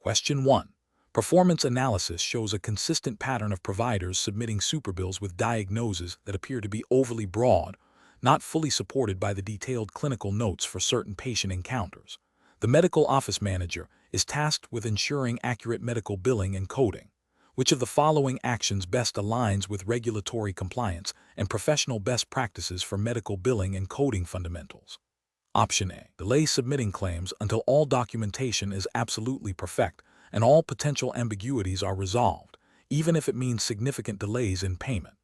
Question 1. Performance analysis shows a consistent pattern of providers submitting superbills with diagnoses that appear to be overly broad, not fully supported by the detailed clinical notes for certain patient encounters. The medical office manager is tasked with ensuring accurate medical billing and coding. Which of the following actions best aligns with regulatory compliance and professional best practices for medical billing and coding fundamentals? Option A. Delay submitting claims until all documentation is absolutely perfect and all potential ambiguities are resolved, even if it means significant delays in payment.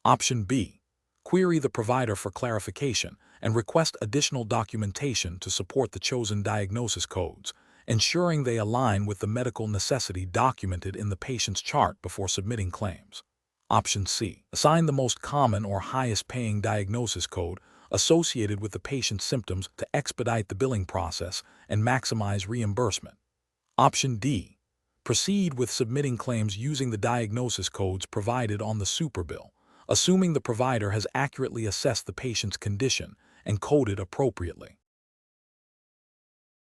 Option B. Query the provider for clarification and request additional documentation to support the chosen diagnosis codes, ensuring they align with the medical necessity documented in the patient's chart before submitting claims. Option C. Assign the most common or highest paying diagnosis code associated with the patient's symptoms to expedite the billing process and maximize reimbursement. Option D. Proceed with submitting claims using the diagnosis codes provided on the superbill, assuming the provider has accurately assessed the patient's condition and coded appropriately.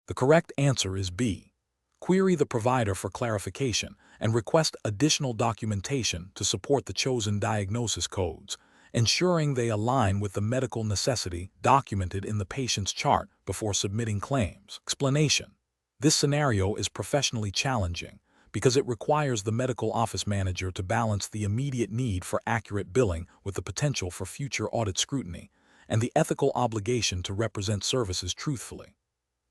The correct answer is B. Query the provider for clarification and request additional documentation to support the chosen diagnosis codes, ensuring they align with the medical necessity documented in the patient's chart before submitting claims. Explanation. This scenario is professionally challenging because it requires the medical office manager to balance the immediate need for accurate billing with the potential for future audit scrutiny and the ethical obligation to represent services truthfully.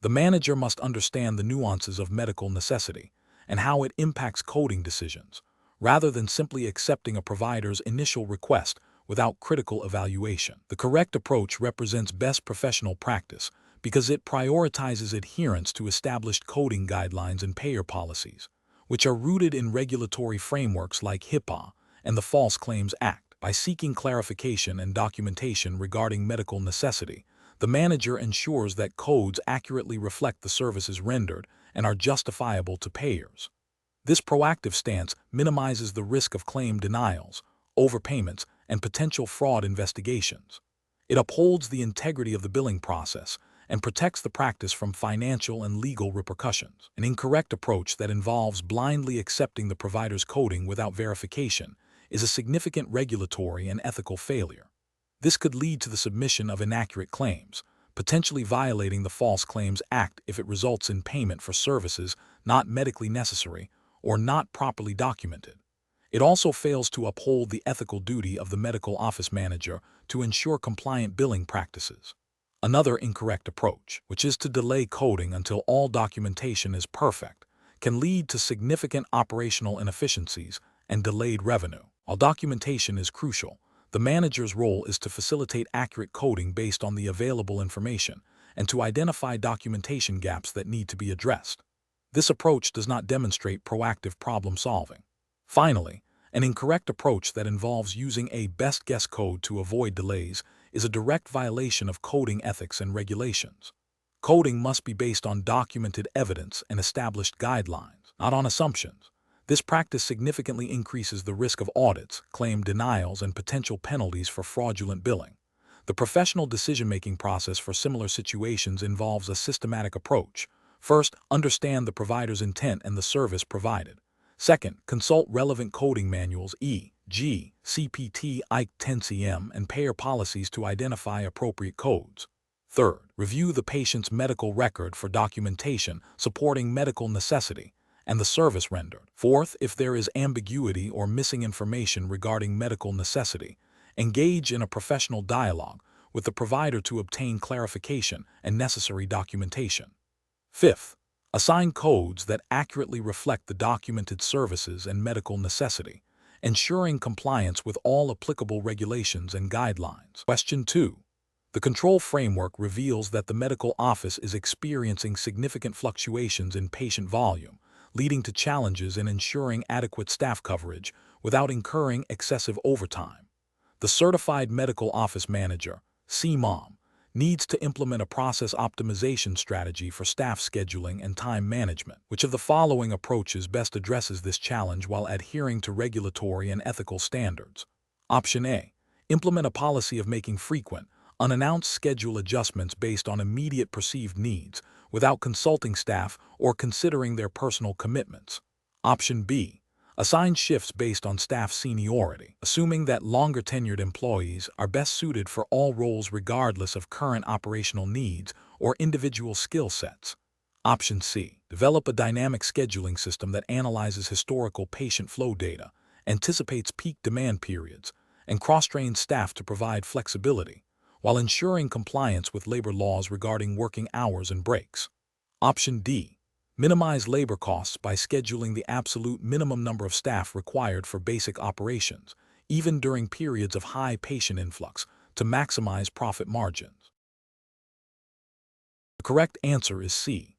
The manager must understand the nuances of medical necessity and how it impacts coding decisions, rather than simply accepting a provider's initial request without critical evaluation. The correct approach represents best professional practice because it prioritizes adherence to established coding guidelines and payer policies, which are rooted in regulatory frameworks like HIPAA and the False Claims Act. By seeking clarification and documentation regarding medical necessity, the manager ensures that codes accurately reflect the services rendered and are justifiable to payers. This proactive stance minimizes the risk of claim denials, overpayments, and potential fraud investigations. It upholds the integrity of the billing process and protects the practice from financial and legal repercussions. An incorrect approach that involves blindly accepting the provider's coding without verification is a significant regulatory and ethical failure. This could lead to the submission of inaccurate claims, potentially violating the False Claims Act if it results in payment for services not medically necessary or not properly documented. It also fails to uphold the ethical duty of the medical office manager to ensure compliant billing practices. Another incorrect approach, which is to delay coding until all documentation is perfect, can lead to significant operational inefficiencies and delayed revenue. While documentation is crucial, the manager's role is to facilitate accurate coding based on the available information and to identify documentation gaps that need to be addressed. This approach does not demonstrate proactive problem solving. Finally, an incorrect approach that involves using a best guess code to avoid delays is a direct violation of coding ethics and regulations. Coding must be based on documented evidence and established guidelines, not on assumptions. This practice significantly increases the risk of audits, claim denials, and potential penalties for fraudulent billing. The professional decision-making process for similar situations involves a systematic approach. First, understand the provider's intent and the service provided. Second, consult relevant coding manuals, e.g., CPT IC 10CM, and payer policies to identify appropriate codes. Third, review the patient's medical record for documentation supporting medical necessity and the service rendered. Fourth, if there is ambiguity or missing information regarding medical necessity, engage in a professional dialogue with the provider to obtain clarification and necessary documentation. Fifth, assign codes that accurately reflect the documented services and medical necessity, ensuring compliance with all applicable regulations and guidelines. Question 2. The control framework reveals that the medical office is experiencing significant fluctuations in patient volume, leading to challenges in ensuring adequate staff coverage without incurring excessive overtime. The Certified Medical Office Manager, CMOM, needs to implement a process optimization strategy for staff scheduling and time management. Which of the following approaches best addresses this challenge while adhering to regulatory and ethical standards? Option A. Implement a policy of making frequent, unannounced schedule adjustments based on immediate perceived needs, without consulting staff or considering their personal commitments. Option B. Assign shifts based on staff seniority, assuming that longer-tenured employees are best suited for all roles regardless of current operational needs or individual skill sets. Option C. Develop a dynamic scheduling system that analyzes historical patient flow data, anticipates peak demand periods, and cross-trains staff to provide flexibility, while ensuring compliance with labor laws regarding working hours and breaks. Option D. Minimize labor costs by scheduling the absolute minimum number of staff required for basic operations, even during periods of high patient influx, to maximize profit margins. The correct answer is C.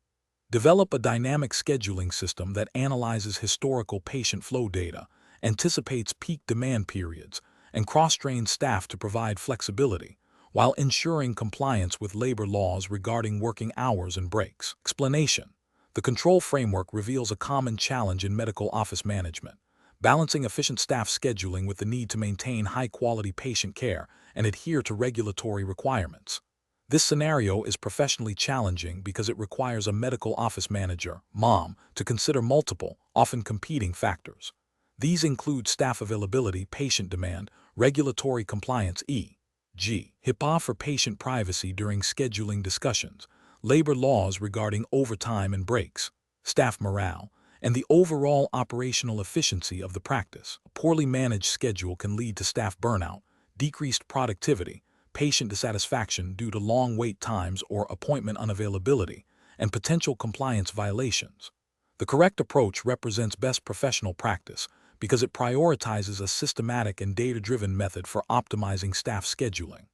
Develop a dynamic scheduling system that analyzes historical patient flow data, anticipates peak demand periods, and cross-trains staff to provide flexibility, while ensuring compliance with labor laws regarding working hours and breaks. Explanation. The control framework reveals a common challenge in medical office management, balancing efficient staff scheduling with the need to maintain high-quality patient care and adhere to regulatory requirements. This scenario is professionally challenging because it requires a medical office manager, CMOM, to consider multiple, often competing factors. These include staff availability, patient demand, regulatory compliance e.g., HIPAA for patient privacy during scheduling discussions, labor laws regarding overtime and breaks, staff morale, and the overall operational efficiency of the practice. A poorly managed schedule can lead to staff burnout, decreased productivity, patient dissatisfaction due to long wait times or appointment unavailability, and potential compliance violations. The correct approach represents best professional practice because it prioritizes a systematic and data-driven method for optimizing staff scheduling.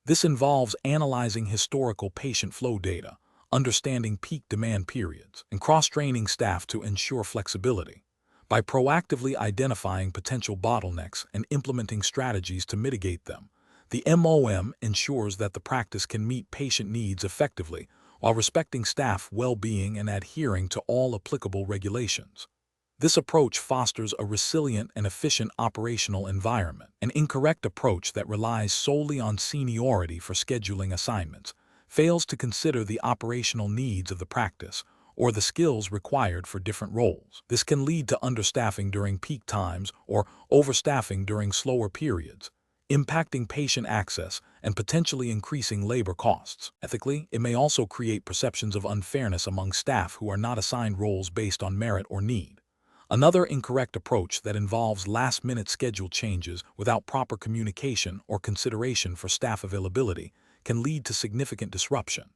This involves analyzing historical patient flow data, understanding peak demand periods, and cross-training staff to ensure flexibility. By proactively identifying potential bottlenecks and implementing strategies to mitigate them, the CMOM ensures that the practice can meet patient needs effectively while respecting staff well-being and adhering to all applicable regulations. This approach fosters a resilient and efficient operational environment. An incorrect approach that relies solely on seniority for scheduling assignments fails to consider the operational needs of the practice or the skills required for different roles. This can lead to understaffing during peak times or overstaffing during slower periods, impacting patient access and potentially increasing labor costs. Ethically, it may also create perceptions of unfairness among staff who are not assigned roles based on merit or need. Another incorrect approach that involves last-minute schedule changes without proper communication or consideration for staff availability can lead to significant disruption.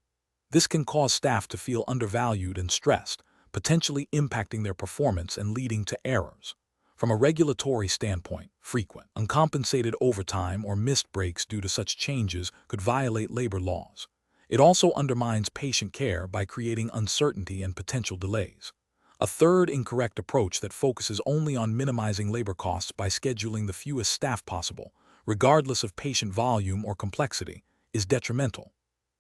This can cause staff to feel undervalued and stressed, potentially impacting their performance and leading to errors. From a regulatory standpoint, frequent, uncompensated overtime or missed breaks due to such changes could violate labor laws. It also undermines patient care by creating uncertainty and potential delays. A third incorrect approach that focuses only on minimizing labor costs by scheduling the fewest staff possible, regardless of patient volume or complexity, is detrimental.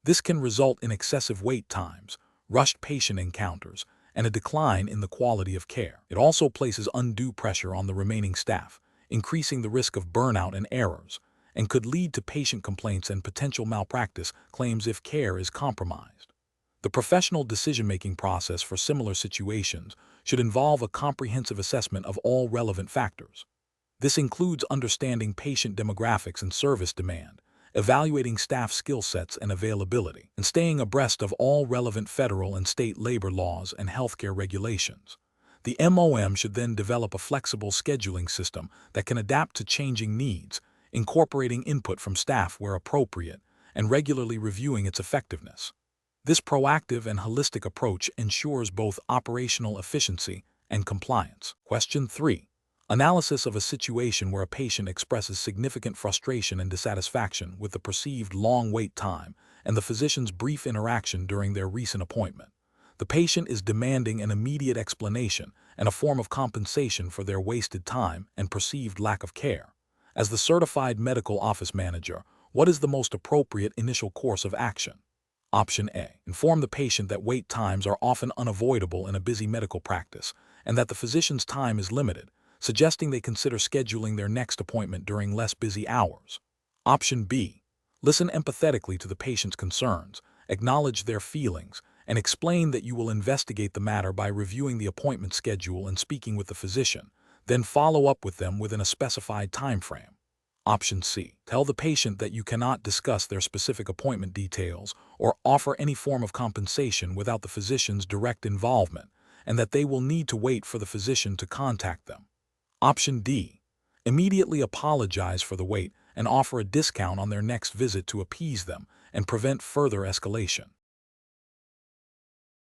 This can result in excessive wait times, rushed patient encounters, and a decline in the quality of care. It also places undue pressure on the remaining staff, increasing the risk of burnout and errors, and could lead to patient complaints and potential malpractice claims if care is compromised. The professional decision-making process for similar situations should involve a comprehensive assessment of all relevant factors. This includes understanding patient demographics and service demand, evaluating staff skill sets and availability, and staying abreast of all relevant federal and state labor laws and healthcare regulations. The CMOM should then develop a flexible scheduling system that can adapt to changing needs, incorporating input from staff where appropriate, and regularly reviewing its effectiveness. This proactive and holistic approach ensures both operational efficiency and compliance. Question 3. Analysis of a situation where a patient expresses significant frustration and dissatisfaction with the perceived long wait time and the physician's brief interaction during their recent appointment. The patient is demanding an immediate explanation and a form of compensation for their wasted time and perceived lack of care. As the certified medical office manager, what is the most appropriate initial course of action? Option A. Inform the patient that wait times are often unavoidable in a busy medical practice and that the physician's time is limited, suggesting they consider scheduling their next appointment during less busy hours. Option B. Listen empathetically to the patient's concerns, acknowledge their feelings, and explain that you will investigate the matter by reviewing the appointment schedule and speaking with the physician, then follow up with them within a specified time frame. Option C. Tell the patient that you cannot discuss their specific appointment details or offer any form of compensation without the physician's direct involvement, and that they will need to wait for the physician to contact them. Option D. Immediately apologize for the wait and offer a discount on their next visit to appease them and prevent further escalation.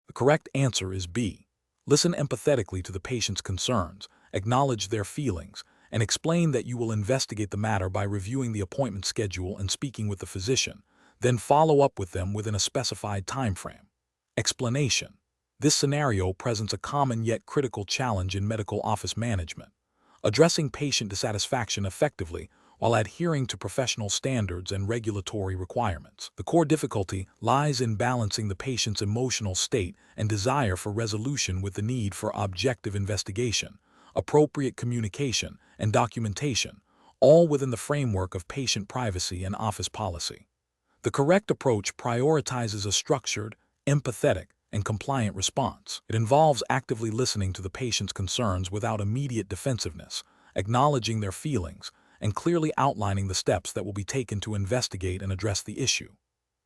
The correct answer is B. Listen empathetically to the patient's concerns, acknowledge their feelings, and explain that you will investigate the matter by reviewing the appointment schedule and speaking with the physician, then follow up with them within a specified time frame. Explanation. This scenario presents a common yet critical challenge in medical office management. Addressing patient dissatisfaction effectively while adhering to professional standards and regulatory requirements. The core difficulty lies in balancing the patient's emotional state and desire for resolution with the need for objective investigation, appropriate communication, and documentation, all within the framework of patient privacy and office policy. The correct approach prioritizes a structured, empathetic, and compliant response. It involves actively listening to the patient's concerns without immediate defensiveness, acknowledging their feelings, and clearly outlining the steps that will be taken to investigate and address the issue.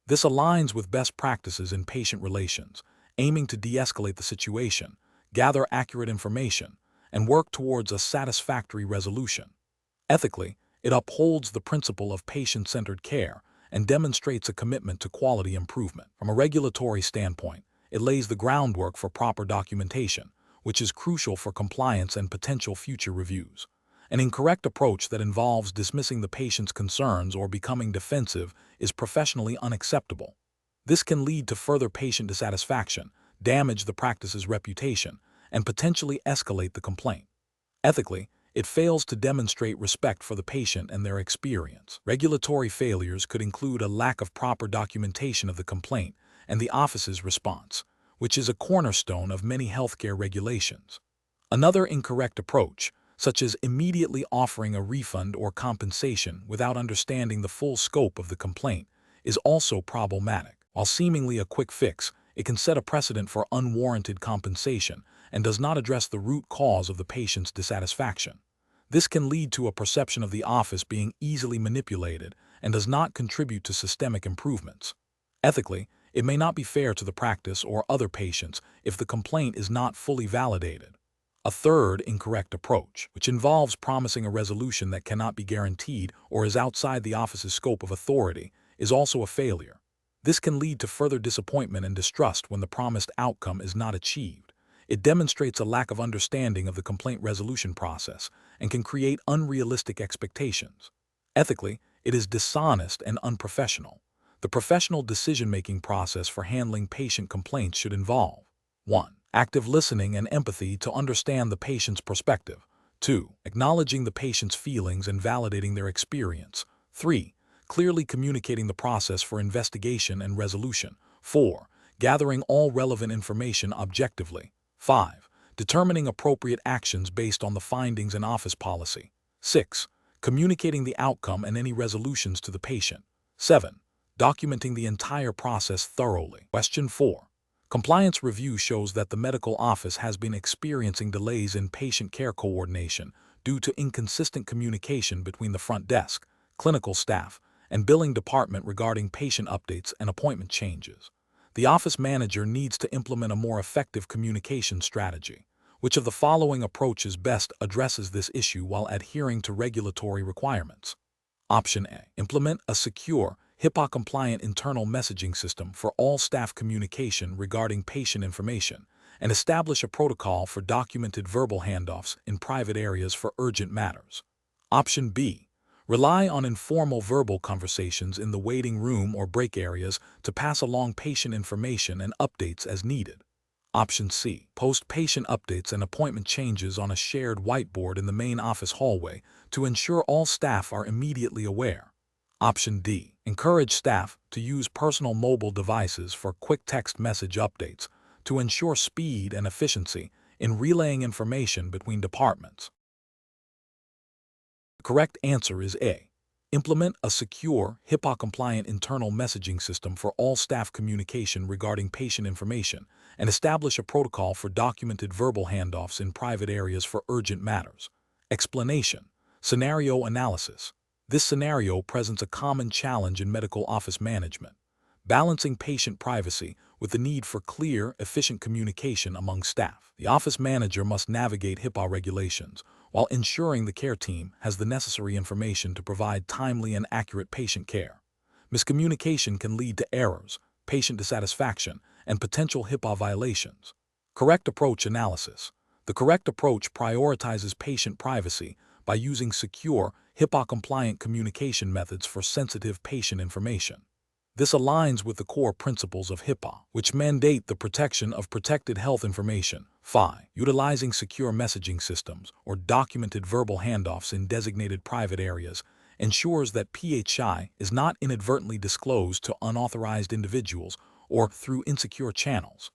This aligns with best practices in patient relations, aiming to de-escalate the situation, gather accurate information, and work towards a satisfactory resolution. Ethically, it upholds the principle of patient-centered care and demonstrates a commitment to quality improvement. From a regulatory standpoint, it lays the groundwork for proper documentation, which is crucial for compliance and potential future reviews. An incorrect approach that involves dismissing the patient's concerns or becoming defensive is professionally unacceptable. This can lead to further patient dissatisfaction, damage the practice's reputation, and potentially escalate the complaint. Ethically, it fails to demonstrate respect for the patient and their experience. Regulatory failures could include a lack of proper documentation of the complaint and the office's response, which is a cornerstone of many healthcare regulations. Another incorrect approach, such as immediately offering a refund or compensation without understanding the full scope of the complaint, is also problematic. While seemingly a quick fix, it can set a precedent for unwarranted compensation and does not address the root cause of the patient's dissatisfaction. This can lead to a perception of the office being easily manipulated and does not contribute to systemic improvements. Ethically, it may not be fair to the practice or other patients if the complaint is not fully validated. A third incorrect approach, which involves promising a resolution that cannot be guaranteed or is outside the office's scope of authority, is also a failure. This can lead to further disappointment and distrust when the promised outcome is not achieved. It demonstrates a lack of understanding of the complaint resolution process and can create unrealistic expectations. Ethically, it is dishonest and unprofessional. The professional decision-making process for handling patient complaints should involve 1. Active listening and empathy to understand the patient's perspective. 2. Acknowledging the patient's feelings and validating their experience. 3. Clearly communicating the process for investigation and resolution. 4. Gathering all relevant information objectively. 5. Determining appropriate actions based on the findings in office policy. 6. Communicating the outcome and any resolutions to the patient. 7. Documenting the entire process thoroughly. Question 4. Compliance review shows that the medical office has been experiencing delays in patient care coordination due to inconsistent communication between the front desk, clinical staff, and billing department regarding patient updates and appointment changes. The office manager needs to implement a more effective communication strategy. Which of the following approaches best addresses this issue while adhering to regulatory requirements? Option A. Implement a secure, HIPAA-compliant internal messaging system for all staff communication regarding patient information, and establish a protocol for documented verbal handoffs in private areas for urgent matters. Option B. Rely on informal verbal conversations in the waiting room or break areas to pass along patient information and updates as needed. Option C. Post patient updates and appointment changes on a shared whiteboard in the main office hallway to ensure all staff are immediately aware. Option D. Encourage staff to use personal mobile devices for quick text message updates to ensure speed and efficiency in relaying information between departments. The correct answer is A. Implement a secure, HIPAA-compliant internal messaging system for all staff communication regarding patient information, and establish a protocol for documented verbal handoffs in private areas for urgent matters. Explanation. Scenario analysis. This scenario presents a common challenge in medical office management, balancing patient privacy with the need for clear, efficient communication among staff. The office manager must navigate HIPAA regulations, while ensuring the care team has the necessary information to provide timely and accurate patient care. Miscommunication can lead to errors, patient dissatisfaction, and potential HIPAA violations. Correct approach analysis. The correct approach prioritizes patient privacy by using secure, HIPAA-compliant communication methods for sensitive patient information. This aligns with the core principles of HIPAA, which mandate the protection of protected health information. 5. Utilizing secure messaging systems or documented verbal handoffs in designated private areas ensures that PHI is not inadvertently disclosed to unauthorized individuals or through insecure channels.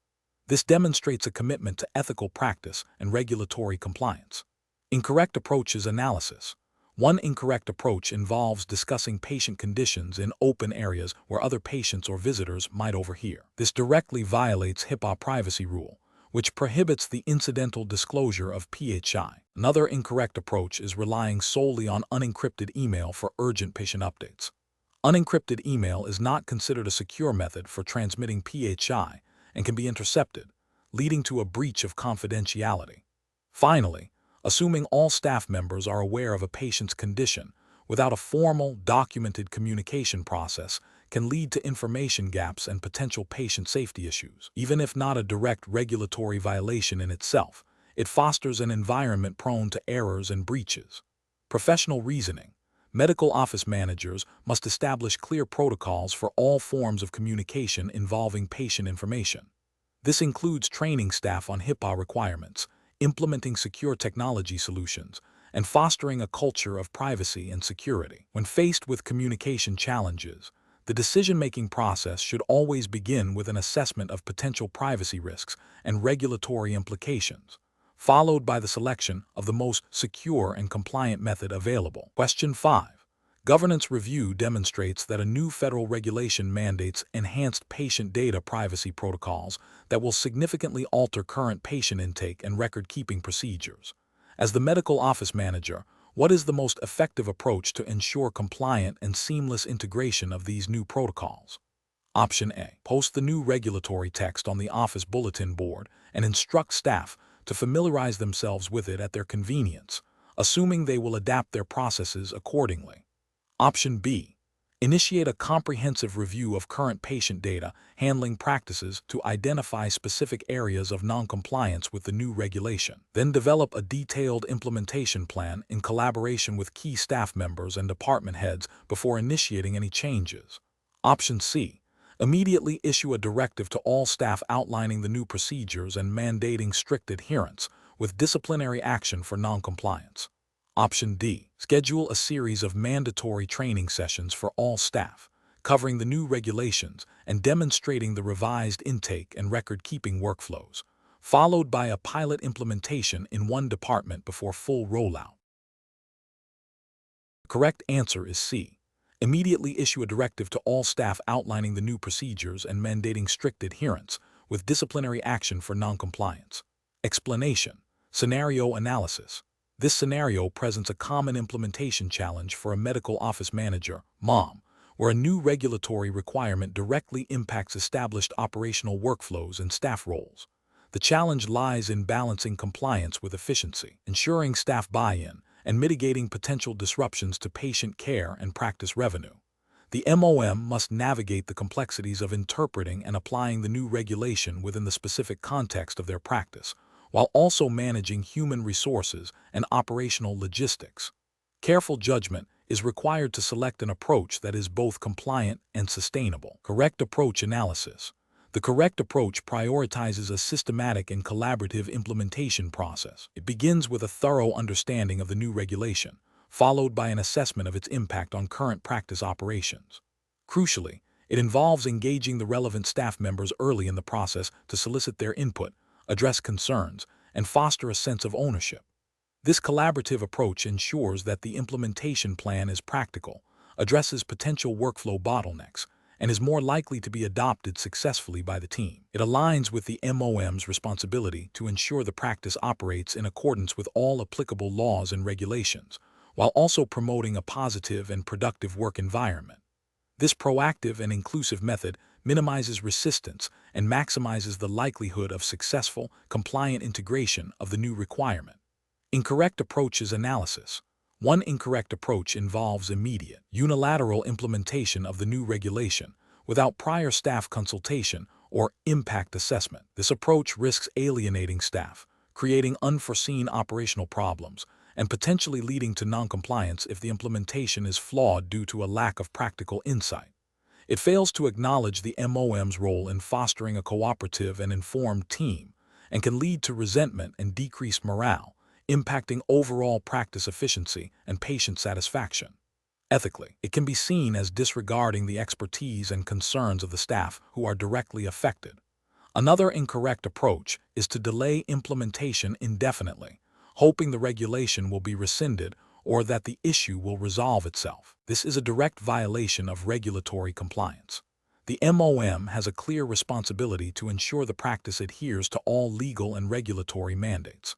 This demonstrates a commitment to ethical practice and regulatory compliance. Incorrect approaches analysis. One incorrect approach involves discussing patient conditions in open areas where other patients or visitors might overhear. This directly violates HIPAA privacy rule, which prohibits the incidental disclosure of PHI. Another incorrect approach is relying solely on unencrypted email for urgent patient updates. Unencrypted email is not considered a secure method for transmitting PHI and can be intercepted, leading to a breach of confidentiality. Finally, assuming all staff members are aware of a patient's condition without a formal, documented communication process can lead to information gaps and potential patient safety issues. Even if not a direct regulatory violation in itself, it fosters an environment prone to errors and breaches. Professional reasoning. Medical office managers must establish clear protocols for all forms of communication involving patient information. This includes training staff on HIPAA requirements, implementing secure technology solutions, and fostering a culture of privacy and security. When faced with communication challenges, the decision-making process should always begin with an assessment of potential privacy risks and regulatory implications, followed by the selection of the most secure and compliant method available. Question 5. Governance review demonstrates that a new federal regulation mandates enhanced patient data privacy protocols that will significantly alter current patient intake and record-keeping procedures. As the medical office manager, what is the most effective approach to ensure compliant and seamless integration of these new protocols? Option A. Post the new regulatory text on the office bulletin board and instruct staff to familiarize themselves with it at their convenience, assuming they will adapt their processes accordingly. Option B. Initiate a comprehensive review of current patient data handling practices to identify specific areas of noncompliance with the new regulation. Then develop a detailed implementation plan in collaboration with key staff members and department heads before initiating any changes. Option C. Immediately issue a directive to all staff outlining the new procedures and mandating strict adherence, with disciplinary action for noncompliance. Option D. Schedule a series of mandatory training sessions for all staff, covering the new regulations and demonstrating the revised intake and record-keeping workflows, followed by a pilot implementation in one department before full rollout. The correct answer is C. Immediately issue a directive to all staff outlining the new procedures and mandating strict adherence, with disciplinary action for noncompliance. Explanation. Scenario analysis. This scenario presents a common implementation challenge for a medical office manager, CMOM, where a new regulatory requirement directly impacts established operational workflows and staff roles. The challenge lies in balancing compliance with efficiency, ensuring staff buy-in, and mitigating potential disruptions to patient care and practice revenue. The MOM must navigate the complexities of interpreting and applying the new regulation within the specific context of their practice, while also managing human resources and operational logistics. Careful judgment is required to select an approach that is both compliant and sustainable. Correct approach analysis. The correct approach prioritizes a systematic and collaborative implementation process. It begins with a thorough understanding of the new regulation, followed by an assessment of its impact on current practice operations. Crucially, it involves engaging the relevant staff members early in the process to solicit their input, address concerns, and foster a sense of ownership. This collaborative approach ensures that the implementation plan is practical, addresses potential workflow bottlenecks, and is more likely to be adopted successfully by the team. It aligns with the MOM's responsibility to ensure the practice operates in accordance with all applicable laws and regulations, while also promoting a positive and productive work environment. This proactive and inclusive method minimizes resistance and maximizes the likelihood of successful, compliant integration of the new requirement. Incorrect approaches analysis. One incorrect approach involves immediate, unilateral implementation of the new regulation without prior staff consultation or impact assessment. This approach risks alienating staff, creating unforeseen operational problems, and potentially leading to noncompliance if the implementation is flawed due to a lack of practical insight. It fails to acknowledge the MOM's role in fostering a cooperative and informed team, and can lead to resentment and decreased morale, impacting overall practice efficiency and patient satisfaction. Ethically, it can be seen as disregarding the expertise and concerns of the staff who are directly affected. Another incorrect approach is to delay implementation indefinitely, hoping the regulation will be rescinded or that the issue will resolve itself. This is a direct violation of regulatory compliance. The MOM has a clear responsibility to ensure the practice adheres to all legal and regulatory mandates.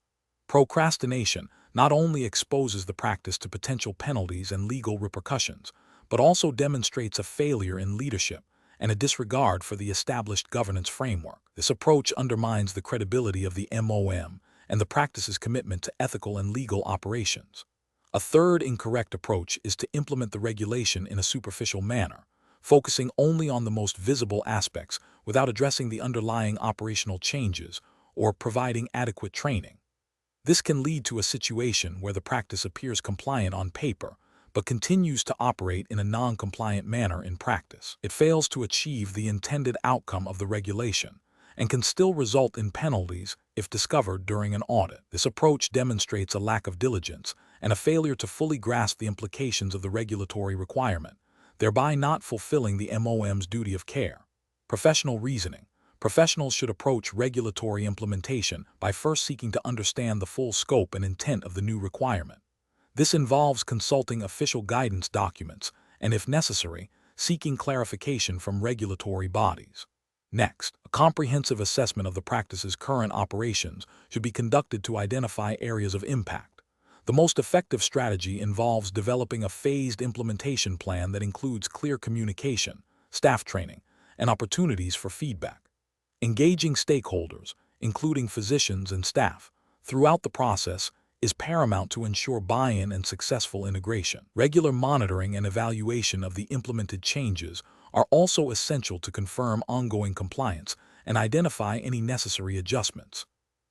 Procrastination not only exposes the practice to potential penalties and legal repercussions, but also demonstrates a failure in leadership and a disregard for the established governance framework. This approach undermines the credibility of the MOM and the practice's commitment to ethical and legal operations. A third incorrect approach is to implement the regulation in a superficial manner, focusing only on the most visible aspects without addressing the underlying operational changes or providing adequate training. This can lead to a situation where the practice appears compliant on paper, but continues to operate in a non-compliant manner in practice. It fails to achieve the intended outcome of the regulation, and can still result in penalties if discovered during an audit. This approach demonstrates a lack of diligence and a failure to fully grasp the implications of the regulatory requirement, thereby not fulfilling the MOM's duty of care. Professional reasoning. Professionals should approach regulatory implementation by first seeking to understand the full scope and intent of the new requirement. This involves consulting official guidance documents and, if necessary, seeking clarification from regulatory bodies. Next, a comprehensive assessment of the practice's current operations should be conducted to identify areas of impact. The most effective strategy involves developing a phased implementation plan that includes clear communication, staff training, and opportunities for feedback. Engaging stakeholders, including physicians and staff, throughout the process is paramount to ensure buy-in and successful integration. Regular monitoring and evaluation of the implemented changes are also essential to confirm ongoing compliance and identify any necessary adjustments.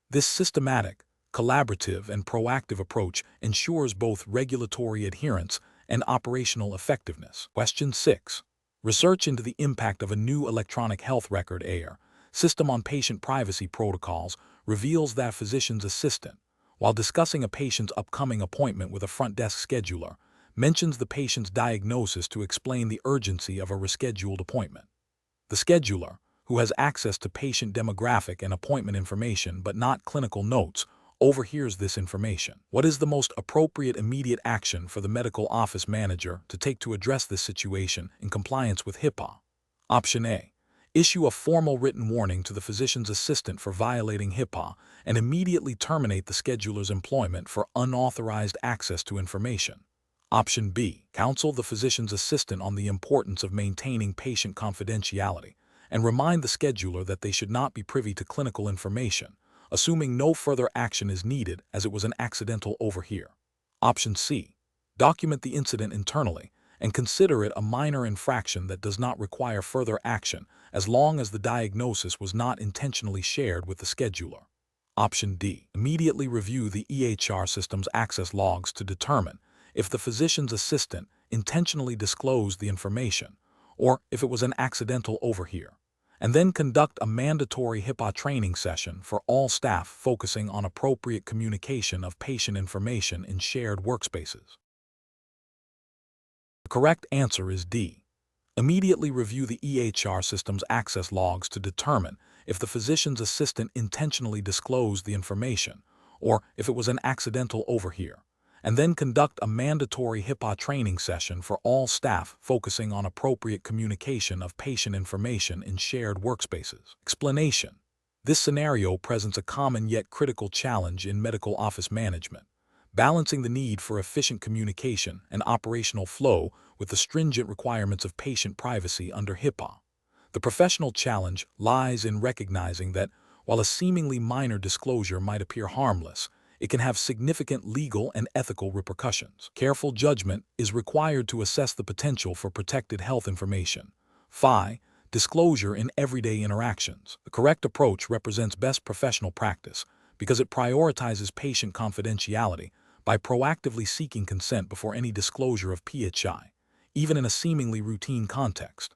This systematic, collaborative, and proactive approach ensures both regulatory adherence and operational effectiveness. Question 6. Research into the impact of a new electronic health record (EHR) system on patient privacy protocols reveals that a physician's assistant, while discussing a patient's upcoming appointment with a front desk scheduler, mentions the patient's diagnosis to explain the urgency of a rescheduled appointment. The scheduler, who has access to patient demographic and appointment information but not clinical notes, overhears this information. What is the most appropriate immediate action for the medical office manager to take to address this situation in compliance with HIPAA? Option A. Issue a formal written warning to the physician's assistant for violating HIPAA and immediately terminate the scheduler's employment for unauthorized access to information. Option B. Counsel the physician's assistant on the importance of maintaining patient confidentiality and remind the scheduler that they should not be privy to clinical information, assuming no further action is needed as it was an accidental overhear. Option C. Document the incident internally and consider it a minor infraction that does not require further action as long as the diagnosis was not intentionally shared with the scheduler. Option D. Immediately review the EHR system's access logs to determine if the physician's assistant intentionally disclosed the information or if it was an accidental overhear, and then conduct a mandatory HIPAA training session for all staff focusing on appropriate communication of patient information in shared workspaces. The correct answer is D. Immediately review the EHR system's access logs to determine if the physician's assistant intentionally disclosed the information or if it was an accidental overhear, and then conduct a mandatory HIPAA training session for all staff focusing on appropriate communication of patient information in shared workspaces. Explanation: this scenario presents a common yet critical challenge in medical office management, balancing the need for efficient communication and operational flow with the stringent requirements of patient privacy under HIPAA. The professional challenge lies in recognizing that, while a seemingly minor disclosure might appear harmless, it can have significant legal and ethical repercussions. Careful judgment is required to assess the potential for protected health information. Disclosure in everyday interactions. The correct approach represents best professional practice because it prioritizes patient confidentiality by proactively seeking consent before any disclosure of PHI, even in a seemingly routine context.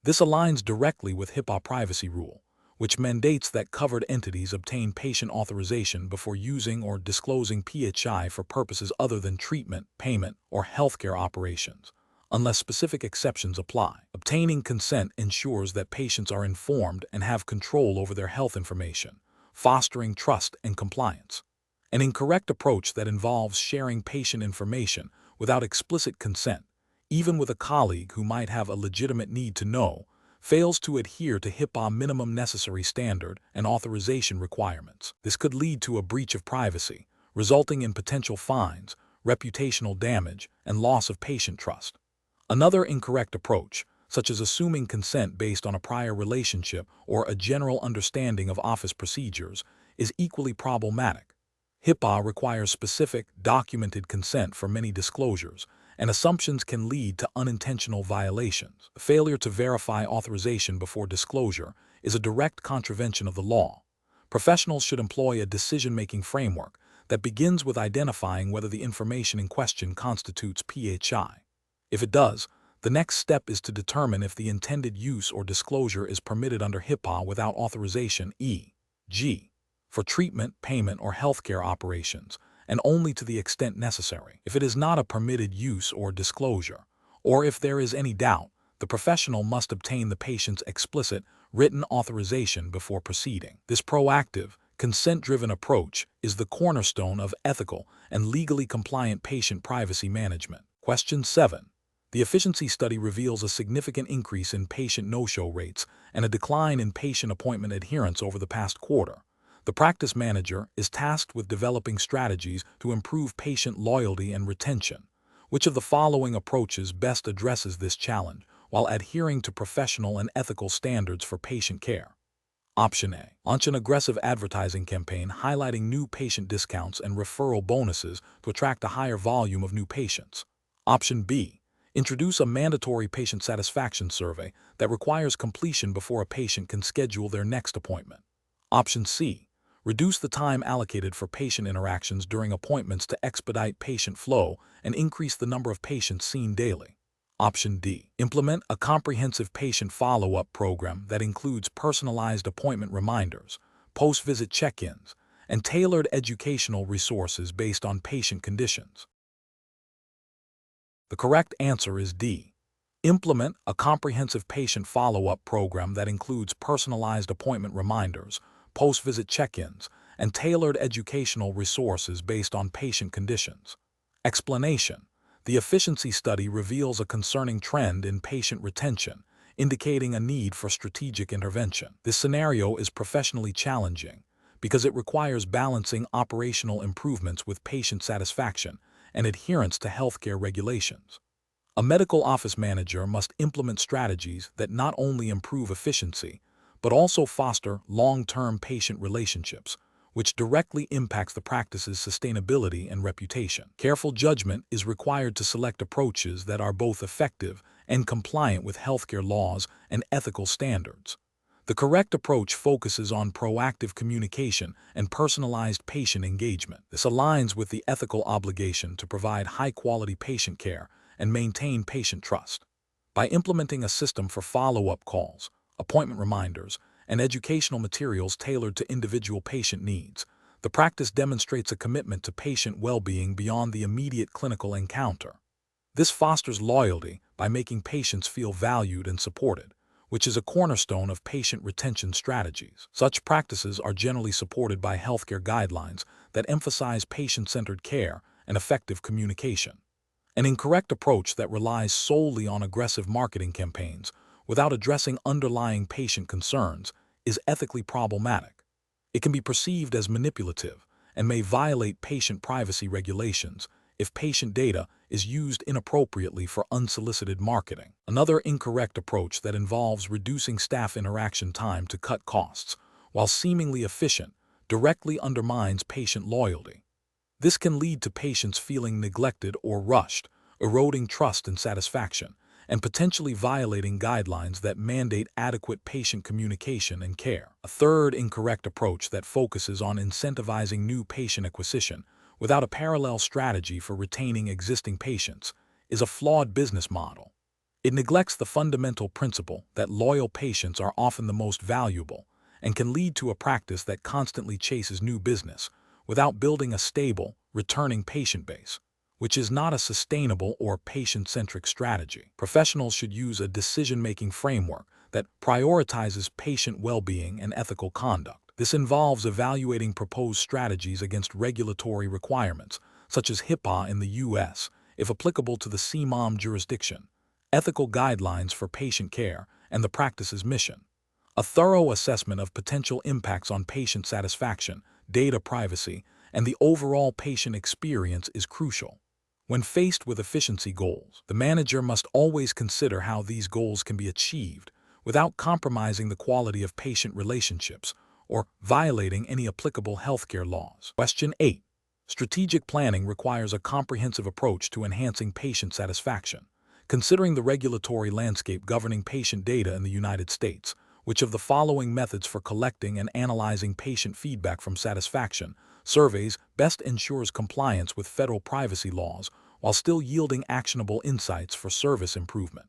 This aligns directly with HIPAA privacy rule, which mandates that covered entities obtain patient authorization before using or disclosing PHI for purposes other than treatment, payment, or healthcare operations, unless specific exceptions apply. Obtaining consent ensures that patients are informed and have control over their health information, fostering trust and compliance. An incorrect approach that involves sharing patient information without explicit consent, even with a colleague who might have a legitimate need to know, fails to adhere to HIPAA minimum necessary standard and authorization requirements. This could lead to a breach of privacy, resulting in potential fines, reputational damage, and loss of patient trust. Another incorrect approach, such as assuming consent based on a prior relationship or a general understanding of office procedures, is equally problematic. HIPAA requires specific, documented consent for many disclosures, and assumptions can lead to unintentional violations. The failure to verify authorization before disclosure is a direct contravention of the law. Professionals should employ a decision-making framework that begins with identifying whether the information in question constitutes PHI. If it does, the next step is to determine if the intended use or disclosure is permitted under HIPAA without authorization, e.g., for treatment, payment, or healthcare operations, and only to the extent necessary. If it is not a permitted use or disclosure, or if there is any doubt, the professional must obtain the patient's explicit, written authorization before proceeding. This proactive, consent-driven approach is the cornerstone of ethical and legally compliant patient privacy management. Question 7. The efficiency study reveals a significant increase in patient no-show rates and a decline in patient appointment adherence over the past quarter. The practice manager is tasked with developing strategies to improve patient loyalty and retention. Which of the following approaches best addresses this challenge while adhering to professional and ethical standards for patient care? Option A. Launch an aggressive advertising campaign highlighting new patient discounts and referral bonuses to attract a higher volume of new patients. Option B. Introduce a mandatory patient satisfaction survey that requires completion before a patient can schedule their next appointment. Option C. Reduce the time allocated for patient interactions during appointments to expedite patient flow and increase the number of patients seen daily. Option D. Implement a comprehensive patient follow-up program that includes personalized appointment reminders, post-visit check-ins, and tailored educational resources based on patient conditions. The correct answer is D. Implement a comprehensive patient follow-up program that includes personalized appointment reminders, post-visit check-ins, and tailored educational resources based on patient conditions. Explanation: the efficiency study reveals a concerning trend in patient retention, indicating a need for strategic intervention. This scenario is professionally challenging because it requires balancing operational improvements with patient satisfaction and adherence to healthcare regulations. A medical office manager must implement strategies that not only improve efficiency, but also foster long-term patient relationships, which directly impacts the practice's sustainability and reputation. Careful judgment is required to select approaches that are both effective and compliant with healthcare laws and ethical standards. The correct approach focuses on proactive communication and personalized patient engagement. This aligns with the ethical obligation to provide high-quality patient care and maintain patient trust. By implementing a system for follow-up calls, appointment reminders, and educational materials tailored to individual patient needs, the practice demonstrates a commitment to patient well-being beyond the immediate clinical encounter. This fosters loyalty by making patients feel valued and supported, which is a cornerstone of patient retention strategies. Such practices are generally supported by healthcare guidelines that emphasize patient-centered care and effective communication. An incorrect approach that relies solely on aggressive marketing campaigns without addressing underlying patient concerns is ethically problematic. It can be perceived as manipulative and may violate patient privacy regulations if patient data is used inappropriately for unsolicited marketing. Another incorrect approach that involves reducing staff interaction time to cut costs, while seemingly efficient, directly undermines patient loyalty. This can lead to patients feeling neglected or rushed, eroding trust and satisfaction, and potentially violating guidelines that mandate adequate patient communication and care. A third incorrect approach that focuses on incentivizing new patient acquisition without a parallel strategy for retaining existing patients is a flawed business model. It neglects the fundamental principle that loyal patients are often the most valuable and can lead to a practice that constantly chases new business without building a stable, returning patient base, which is not a sustainable or patient-centric strategy. Professionals should use a decision-making framework that prioritizes patient well-being and ethical conduct. This involves evaluating proposed strategies against regulatory requirements, such as HIPAA in the U.S., if applicable to the CMOM jurisdiction, ethical guidelines for patient care, and the practice's mission. A thorough assessment of potential impacts on patient satisfaction, data privacy, and the overall patient experience is crucial. When faced with efficiency goals, the manager must always consider how these goals can be achieved without compromising the quality of patient relationships or violating any applicable healthcare laws. Question 8. Strategic planning requires a comprehensive approach to enhancing patient satisfaction. Considering the regulatory landscape governing patient data in the United States, which of the following methods for collecting and analyzing patient feedback from satisfaction surveys best ensures compliance with federal privacy laws while still yielding actionable insights for service improvement?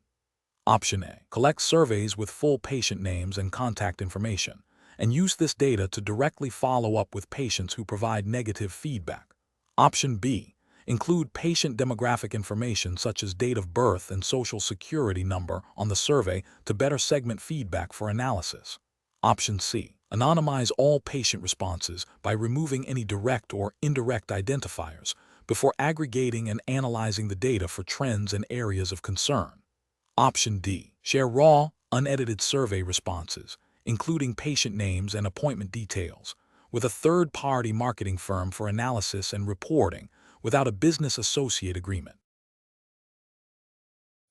Option A. Collect surveys with full patient names and contact information, and use this data to directly follow up with patients who provide negative feedback. Option B. Include patient demographic information such as date of birth and social security number on the survey to better segment feedback for analysis. Option C. Anonymize all patient responses by removing any direct or indirect identifiers before aggregating and analyzing the data for trends and areas of concern. Option D. Share raw, unedited survey responses, including patient names and appointment details, with a third-party marketing firm for analysis and reporting without a business associate agreement.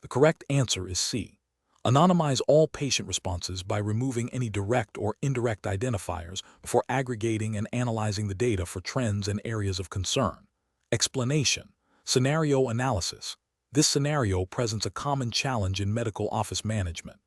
The correct answer is C. Anonymize all patient responses by removing any direct or indirect identifiers before aggregating and analyzing the data for trends and areas of concern. Explanation. Scenario analysis. This scenario presents a common challenge in medical office management,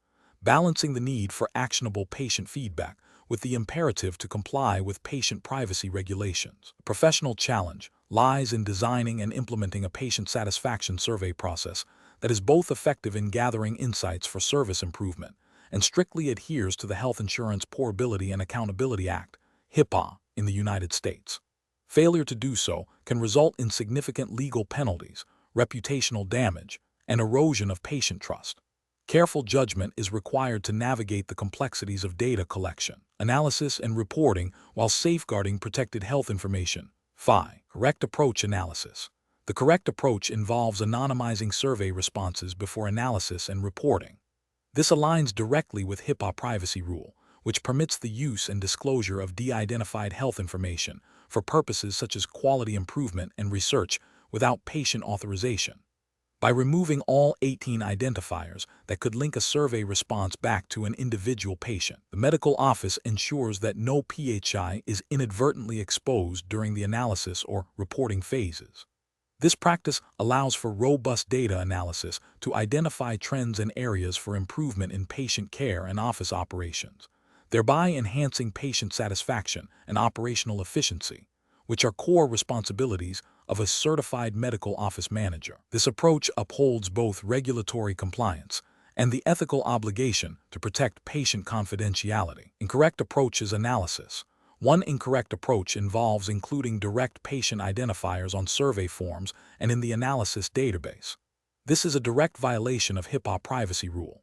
balancing the need for actionable patient feedback with the imperative to comply with patient privacy regulations. A professional challenge lies in designing and implementing a patient satisfaction survey process that is both effective in gathering insights for service improvement and strictly adheres to the Health Insurance Portability and Accountability Act, HIPAA, in the United States. Failure to do so can result in significant legal penalties, reputational damage, and erosion of patient trust. Careful judgment is required to navigate the complexities of data collection, analysis, and reporting while safeguarding protected health information. 5. Correct approach analysis. The correct approach involves anonymizing survey responses before analysis and reporting. This aligns directly with HIPAA privacy rule, which permits the use and disclosure of de-identified health information for purposes such as quality improvement and research without patient authorization. By removing all 18 identifiers that could link a survey response back to an individual patient, the medical office ensures that no PHI is inadvertently exposed during the analysis or reporting phases. This practice allows for robust data analysis to identify trends and areas for improvement in patient care and office operations, thereby enhancing patient satisfaction and operational efficiency, which are core responsibilities of a certified medical office manager. This approach upholds both regulatory compliance and the ethical obligation to protect patient confidentiality. Incorrect approaches analysis. One incorrect approach involves including direct patient identifiers on survey forms and in the analysis database. This is a direct violation of HIPAA privacy rule.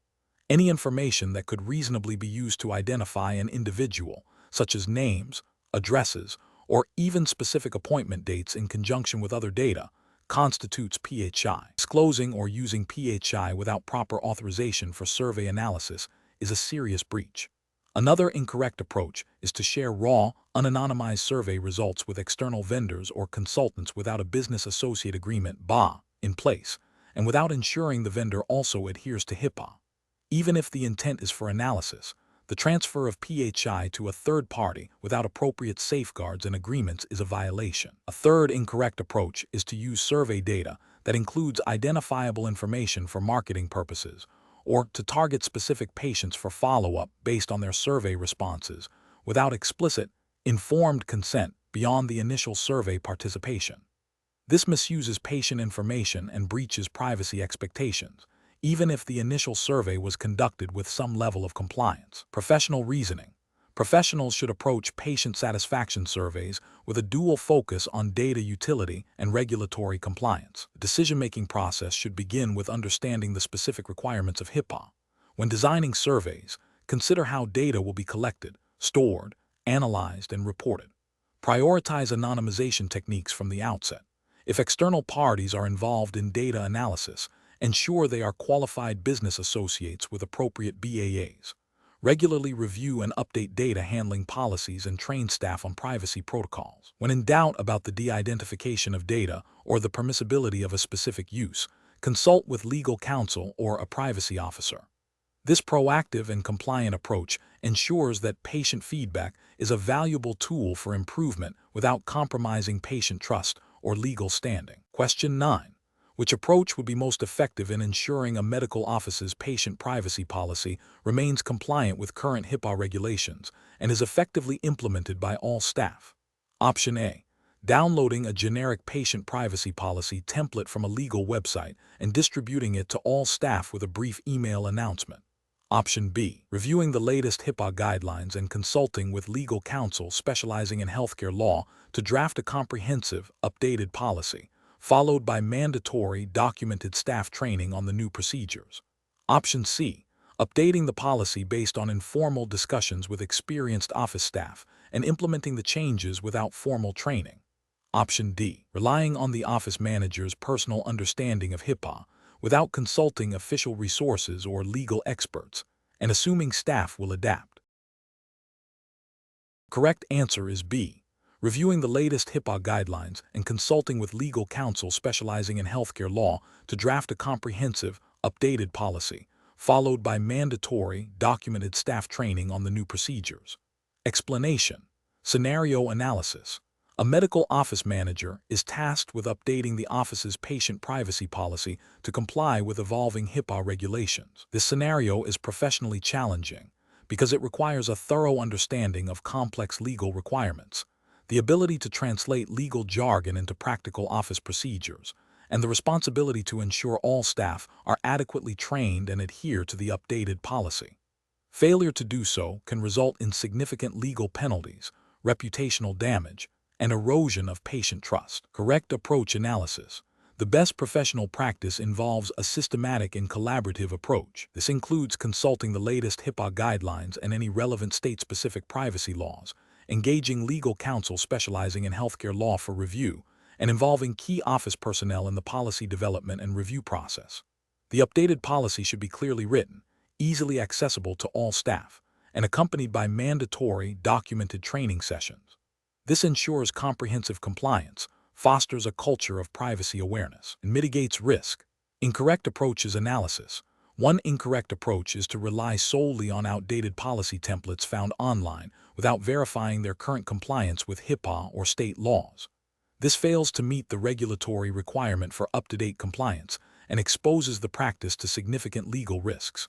Any information that could reasonably be used to identify an individual, such as names, addresses, or even specific appointment dates in conjunction with other data, constitutes PHI. Disclosing or using PHI without proper authorization for survey analysis is a serious breach. Another incorrect approach is to share raw, unanonymized survey results with external vendors or consultants without a business associate agreement (BA) in place, and without ensuring the vendor also adheres to HIPAA. Even if the intent is for analysis, the transfer of PHI to a third party without appropriate safeguards and agreements is a violation. A third incorrect approach is to use survey data that includes identifiable information for marketing purposes, or to target specific patients for follow-up based on their survey responses without explicit, informed consent beyond the initial survey participation. This misuses patient information and breaches privacy expectations, even if the initial survey was conducted with some level of compliance. Professional reasoning. Professionals should approach patient satisfaction surveys with a dual focus on data utility and regulatory compliance. The decision-making process should begin with understanding the specific requirements of HIPAA. When designing surveys, consider how data will be collected, stored, analyzed, and reported. Prioritize anonymization techniques from the outset. If external parties are involved in data analysis, ensure they are qualified business associates with appropriate BAAs. Regularly review and update data handling policies and train staff on privacy protocols. When in doubt about the de-identification of data or the permissibility of a specific use, consult with legal counsel or a privacy officer. This proactive and compliant approach ensures that patient feedback is a valuable tool for improvement without compromising patient trust or legal standing. Question 9. Which approach would be most effective in ensuring a medical office's patient privacy policy remains compliant with current HIPAA regulations and is effectively implemented by all staff? Option A. Downloading a generic patient privacy policy template from a legal website and distributing it to all staff with a brief email announcement. Option B. Reviewing the latest HIPAA guidelines and consulting with legal counsel specializing in healthcare law to draft a comprehensive, updated policy, followed by mandatory, documented staff training on the new procedures. Option C. Updating the policy based on informal discussions with experienced office staff and implementing the changes without formal training. Option D. Relying on the office manager's personal understanding of HIPAA without consulting official resources or legal experts, and assuming staff will adapt. Correct answer is B. Reviewing the latest HIPAA guidelines and consulting with legal counsel specializing in healthcare law to draft a comprehensive, updated policy, followed by mandatory, documented staff training on the new procedures. Explanation. Scenario analysis. A medical office manager is tasked with updating the office's patient privacy policy to comply with evolving HIPAA regulations. This scenario is professionally challenging because it requires a thorough understanding of complex legal requirements, the ability to translate legal jargon into practical office procedures, and the responsibility to ensure all staff are adequately trained and adhere to the updated policy. Failure to do so can result in significant legal penalties, reputational damage, and erosion of patient trust. Correct approach analysis. The best professional practice involves a systematic and collaborative approach. This includes consulting the latest HIPAA guidelines and any relevant state-specific privacy laws, engaging legal counsel specializing in healthcare law for review, and involving key office personnel in the policy development and review process. The updated policy should be clearly written, easily accessible to all staff, and accompanied by mandatory, documented training sessions. This ensures comprehensive compliance, fosters a culture of privacy awareness, and mitigates risk. Incorrect approaches analysis. One incorrect approach is to rely solely on outdated policy templates found online without verifying their current compliance with HIPAA or state laws. This fails to meet the regulatory requirement for up-to-date compliance and exposes the practice to significant legal risks.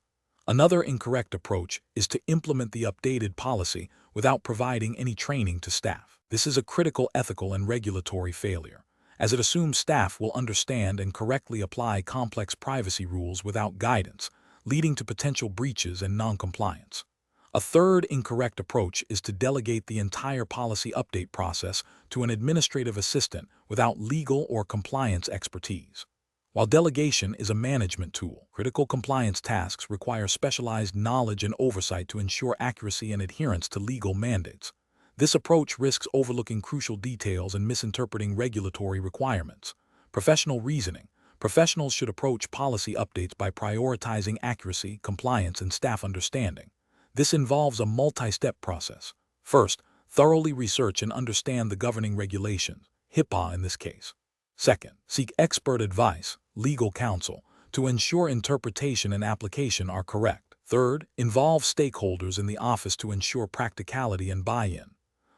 Another incorrect approach is to implement the updated policy without providing any training to staff. This is a critical ethical and regulatory failure, as it assumes staff will understand and correctly apply complex privacy rules without guidance, leading to potential breaches and non-compliance. A third incorrect approach is to delegate the entire policy update process to an administrative assistant without legal or compliance expertise. While delegation is a management tool, critical compliance tasks require specialized knowledge and oversight to ensure accuracy and adherence to legal mandates. This approach risks overlooking crucial details and misinterpreting regulatory requirements. Professional reasoning. Professionals should approach policy updates by prioritizing accuracy, compliance, and staff understanding. This involves a multi-step process. First, thoroughly research and understand the governing regulations, HIPAA in this case. Second, seek expert advice, legal counsel, to ensure interpretation and application are correct. Third, involve stakeholders in the office to ensure practicality and buy-in.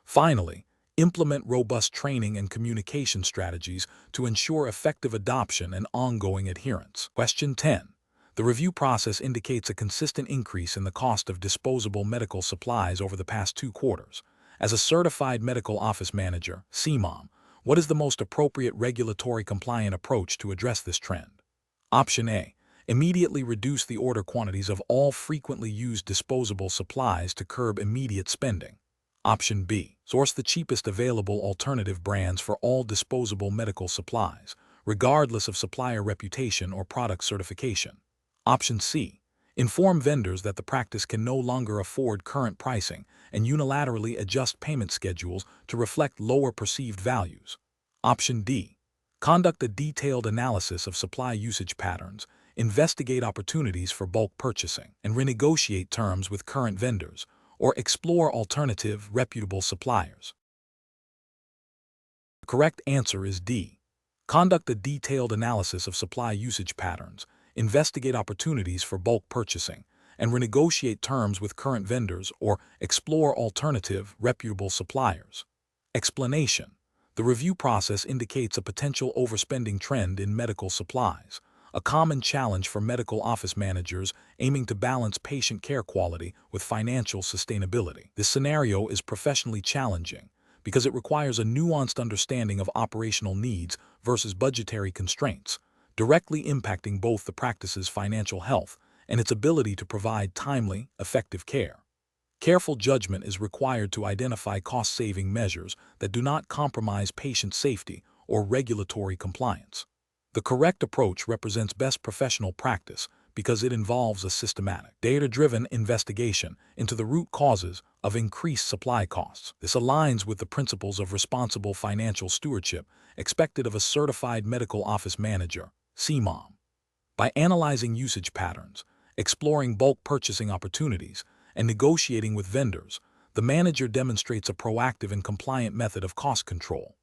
Finally, implement robust training and communication strategies to ensure effective adoption and ongoing adherence. Question 10. The review process indicates a consistent increase in the cost of disposable medical supplies over the past 2 quarters. As a certified medical office manager, CMOM, what is the most appropriate regulatory compliant approach to address this trend? Option A. Immediately reduce the order quantities of all frequently used disposable supplies to curb immediate spending. Option B. Source the cheapest available alternative brands for all disposable medical supplies, regardless of supplier reputation or product certification. Option C. Inform vendors that the practice can no longer afford current pricing and unilaterally adjust payment schedules to reflect lower perceived values. Option D. Conduct a detailed analysis of supply usage patterns, investigate opportunities for bulk purchasing, and renegotiate terms with current vendors, or explore alternative, reputable suppliers. The correct answer is D. Conduct a detailed analysis of supply usage patterns, investigate opportunities for bulk purchasing, and renegotiate terms with current vendors or explore alternative, reputable suppliers. Explanation. The review process indicates a potential overspending trend in medical supplies, a common challenge for medical office managers aiming to balance patient care quality with financial sustainability. This scenario is professionally challenging because it requires a nuanced understanding of operational needs versus budgetary constraints, directly impacting both the practice's financial health and its ability to provide timely, effective care. Careful judgment is required to identify cost-saving measures that do not compromise patient safety or regulatory compliance. The correct approach represents best professional practice because it involves a systematic, data-driven investigation into the root causes of increased supply costs. This aligns with the principles of responsible financial stewardship expected of a certified medical office manager, CMOM. By analyzing usage patterns, exploring bulk purchasing opportunities, and negotiating with vendors, the manager demonstrates a proactive and compliant method of cost control.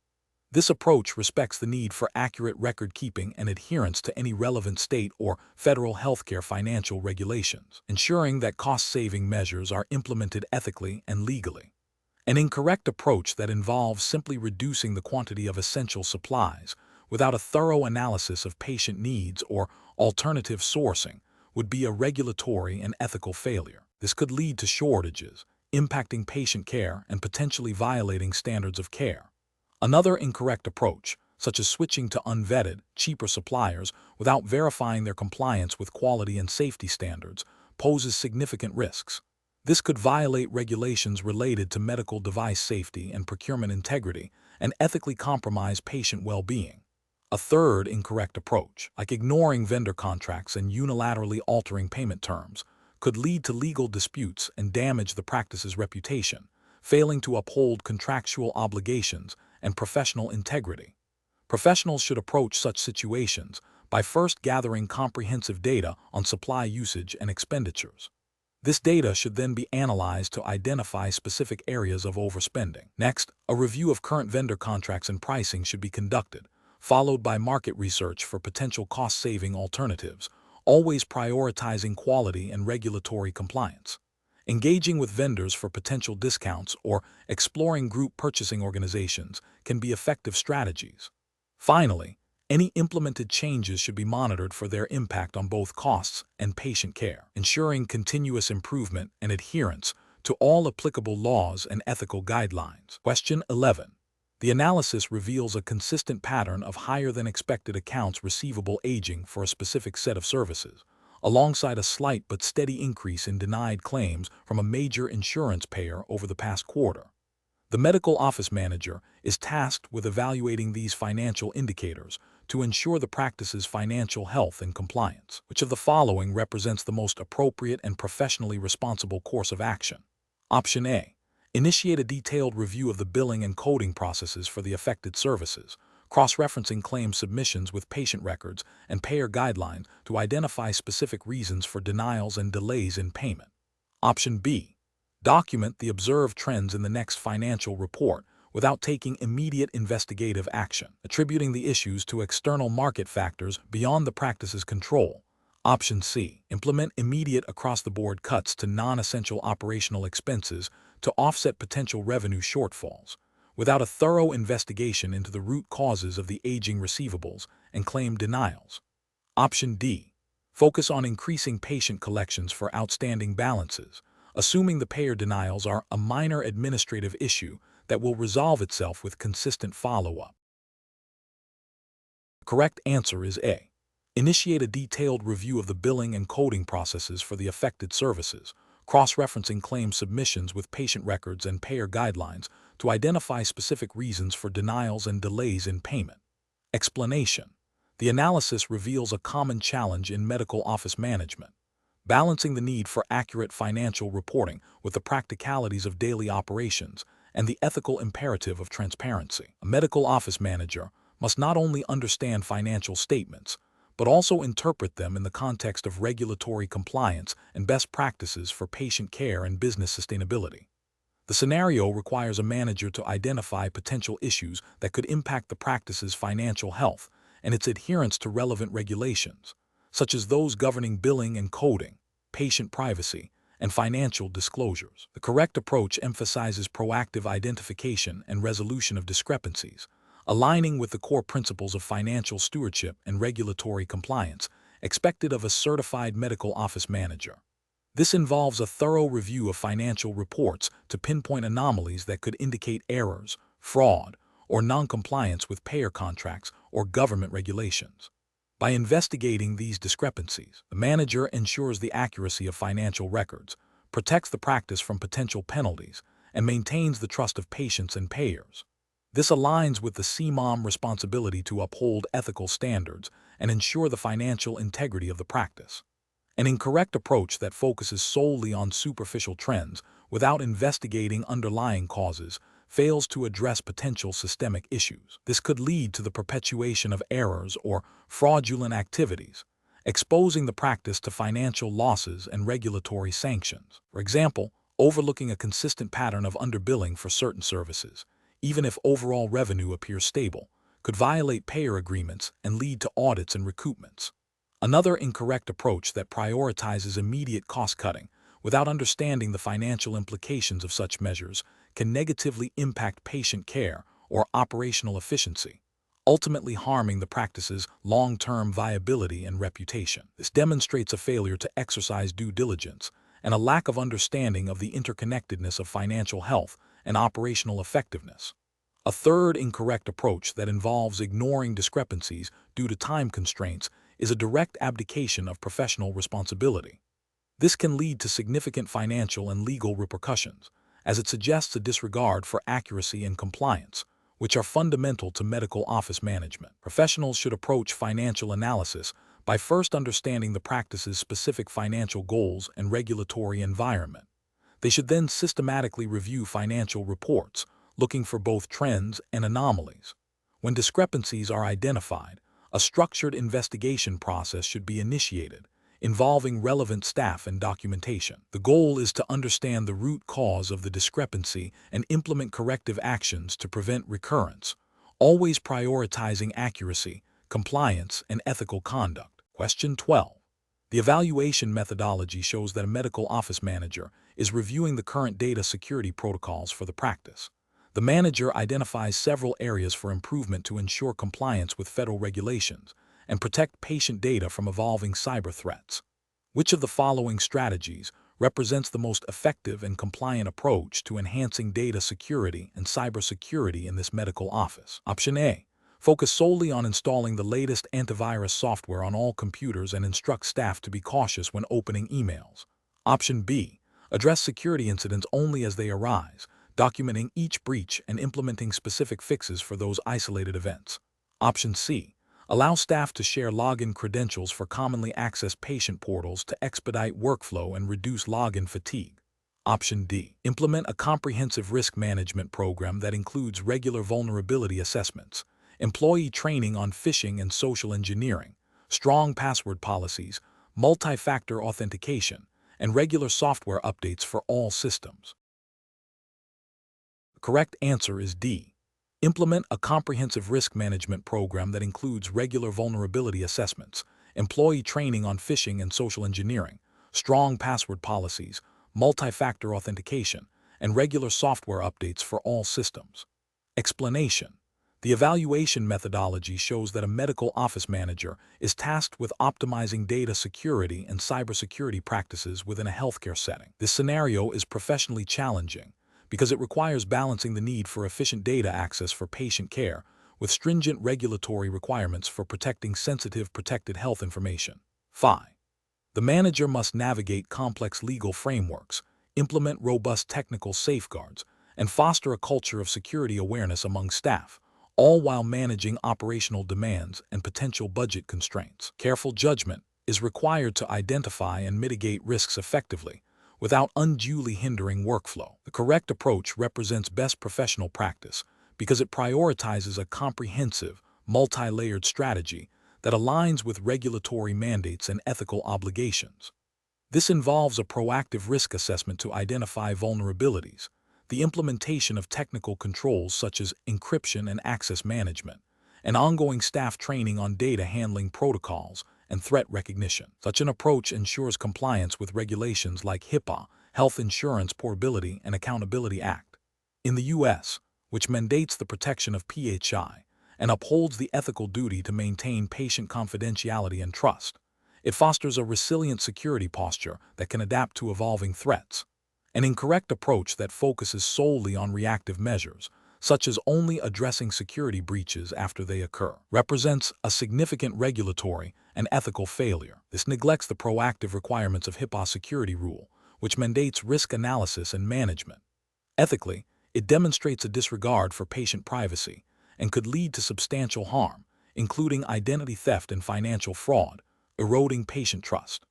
This approach respects the need for accurate record-keeping and adherence to any relevant state or federal healthcare financial regulations, ensuring that cost-saving measures are implemented ethically and legally. An incorrect approach that involves simply reducing the quantity of essential supplies without a thorough analysis of patient needs or alternative sourcing would be a regulatory and ethical failure. This could lead to shortages, impacting patient care and potentially violating standards of care. Another incorrect approach, such as switching to unvetted, cheaper suppliers without verifying their compliance with quality and safety standards, poses significant risks. This could violate regulations related to medical device safety and procurement integrity and ethically compromise patient well-being. A third incorrect approach, like ignoring vendor contracts and unilaterally altering payment terms, could lead to legal disputes and damage the practice's reputation, failing to uphold contractual obligations and professional integrity. Professionals should approach such situations by first gathering comprehensive data on supply usage and expenditures. This data should then be analyzed to identify specific areas of overspending. Next, a review of current vendor contracts and pricing should be conducted, followed by market research for potential cost-saving alternatives, always prioritizing quality and regulatory compliance. Engaging with vendors for potential discounts or exploring group purchasing organizations can be effective strategies. Finally, any implemented changes should be monitored for their impact on both costs and patient care, ensuring continuous improvement and adherence to all applicable laws and ethical guidelines. Question 11. The analysis reveals a consistent pattern of higher-than-expected accounts receivable aging for a specific set of services, alongside a slight but steady increase in denied claims from a major insurance payer over the past quarter. The medical office manager is tasked with evaluating these financial indicators to ensure the practice's financial health and compliance. Which of the following represents the most appropriate and professionally responsible course of action? Option A. Initiate a detailed review of the billing and coding processes for the affected services, cross-referencing claim submissions with patient records and payer guidelines to identify specific reasons for denials and delays in payment. Option B. Document the observed trends in the next financial report without taking immediate investigative action, attributing the issues to external market factors beyond the practice's control. Option C. Implement immediate across-the-board cuts to non-essential operational expenses to offset potential revenue shortfalls, without a thorough investigation into the root causes of the aging receivables and claim denials. Option D. Focus on increasing patient collections for outstanding balances, assuming the payer denials are a minor administrative issue that will resolve itself with consistent follow-up. The correct answer is A. Initiate a detailed review of the billing and coding processes for the affected services, cross-referencing claim submissions with patient records and payer guidelines to identify specific reasons for denials and delays in payment. Explanation. The analysis reveals a common challenge in medical office management, balancing the need for accurate financial reporting with the practicalities of daily operations and the ethical imperative of transparency. A medical office manager must not only understand financial statements, but also interpret them in the context of regulatory compliance and best practices for patient care and business sustainability. The scenario requires a manager to identify potential issues that could impact the practice's financial health and its adherence to relevant regulations, such as those governing billing and coding, patient privacy, and financial disclosures. The correct approach emphasizes proactive identification and resolution of discrepancies, aligning with the core principles of financial stewardship and regulatory compliance expected of a certified medical office manager. This involves a thorough review of financial reports to pinpoint anomalies that could indicate errors, fraud, or non-compliance with payer contracts or government regulations. By investigating these discrepancies, the manager ensures the accuracy of financial records, protects the practice from potential penalties, and maintains the trust of patients and payers. This aligns with the CMOM responsibility to uphold ethical standards and ensure the financial integrity of the practice. An incorrect approach that focuses solely on superficial trends without investigating underlying causes fails to address potential systemic issues. This could lead to the perpetuation of errors or fraudulent activities, exposing the practice to financial losses and regulatory sanctions. For example, overlooking a consistent pattern of underbilling for certain services, even if overall revenue appears stable, could violate payer agreements and lead to audits and recoupments. Another incorrect approach that prioritizes immediate cost-cutting without understanding the financial implications of such measures can negatively impact patient care or operational efficiency, ultimately harming the practice's long-term viability and reputation. This demonstrates a failure to exercise due diligence and a lack of understanding of the interconnectedness of financial health and operational effectiveness. A third incorrect approach that involves ignoring discrepancies due to time constraints is a direct abdication of professional responsibility. This can lead to significant financial and legal repercussions, as it suggests a disregard for accuracy and compliance, which are fundamental to medical office management. Professionals should approach financial analysis by first understanding the practice's specific financial goals and regulatory environment. They should then systematically review financial reports, looking for both trends and anomalies. When discrepancies are identified, a structured investigation process should be initiated, involving relevant staff and documentation. The goal is to understand the root cause of the discrepancy and implement corrective actions to prevent recurrence, always prioritizing accuracy, compliance, and ethical conduct. Question 12. The evaluation methodology shows that a medical office manager is reviewing the current data security protocols for the practice. The manager identifies several areas for improvement to ensure compliance with federal regulations and protect patient data from evolving cyber threats. Which of the following strategies represents the most effective and compliant approach to enhancing data security and cybersecurity in this medical office? Option A. Focus solely on installing the latest antivirus software on all computers and instruct staff to be cautious when opening emails. Option B. Address security incidents only as they arise, documenting each breach and implementing specific fixes for those isolated events. Option C. Allow staff to share login credentials for commonly accessed patient portals to expedite workflow and reduce login fatigue. Option D. Implement a comprehensive risk management program that includes regular vulnerability assessments, employee training on phishing and social engineering, strong password policies, multi-factor authentication, and regular software updates for all systems. The correct answer is D. Implement a comprehensive risk management program that includes regular vulnerability assessments, employee training on phishing and social engineering, strong password policies, multi-factor authentication, and regular software updates for all systems. Explanation. The evaluation methodology shows that a medical office manager is tasked with optimizing data security and cybersecurity practices within a healthcare setting. This scenario is professionally challenging because it requires balancing the need for efficient data access for patient care with stringent regulatory requirements for protecting sensitive protected health information. 5. The manager must navigate complex legal frameworks, implement robust technical safeguards, and foster a culture of security awareness among staff, all while managing operational demands and potential budget constraints. Careful judgment is required to identify and mitigate risks effectively without unduly hindering workflow. The correct approach represents best professional practice because it prioritizes a comprehensive, multi-layered strategy that aligns with regulatory mandates and ethical obligations. This involves a proactive risk assessment to identify vulnerabilities, the implementation of technical controls such as encryption and access management, and ongoing staff training on data handling protocols and threat recognition. Such an approach ensures compliance with regulations like HIPAA, Health Insurance Portability and Accountability Act. In the U.S., which mandates the protection of PHI and upholds the ethical duty to maintain patient confidentiality and trust, it fosters a resilient security posture that can adapt to evolving threats. An incorrect approach that focuses solely on reactive measures, such as only addressing security breaches after they occur, represents a significant regulatory and ethical failure. This neglects the proactive requirements of HIPAA security rule, which mandates risk analysis and management. Ethically, it demonstrates a disregard for patient privacy and could lead to substantial harm, including identity theft and financial fraud, eroding patient trust.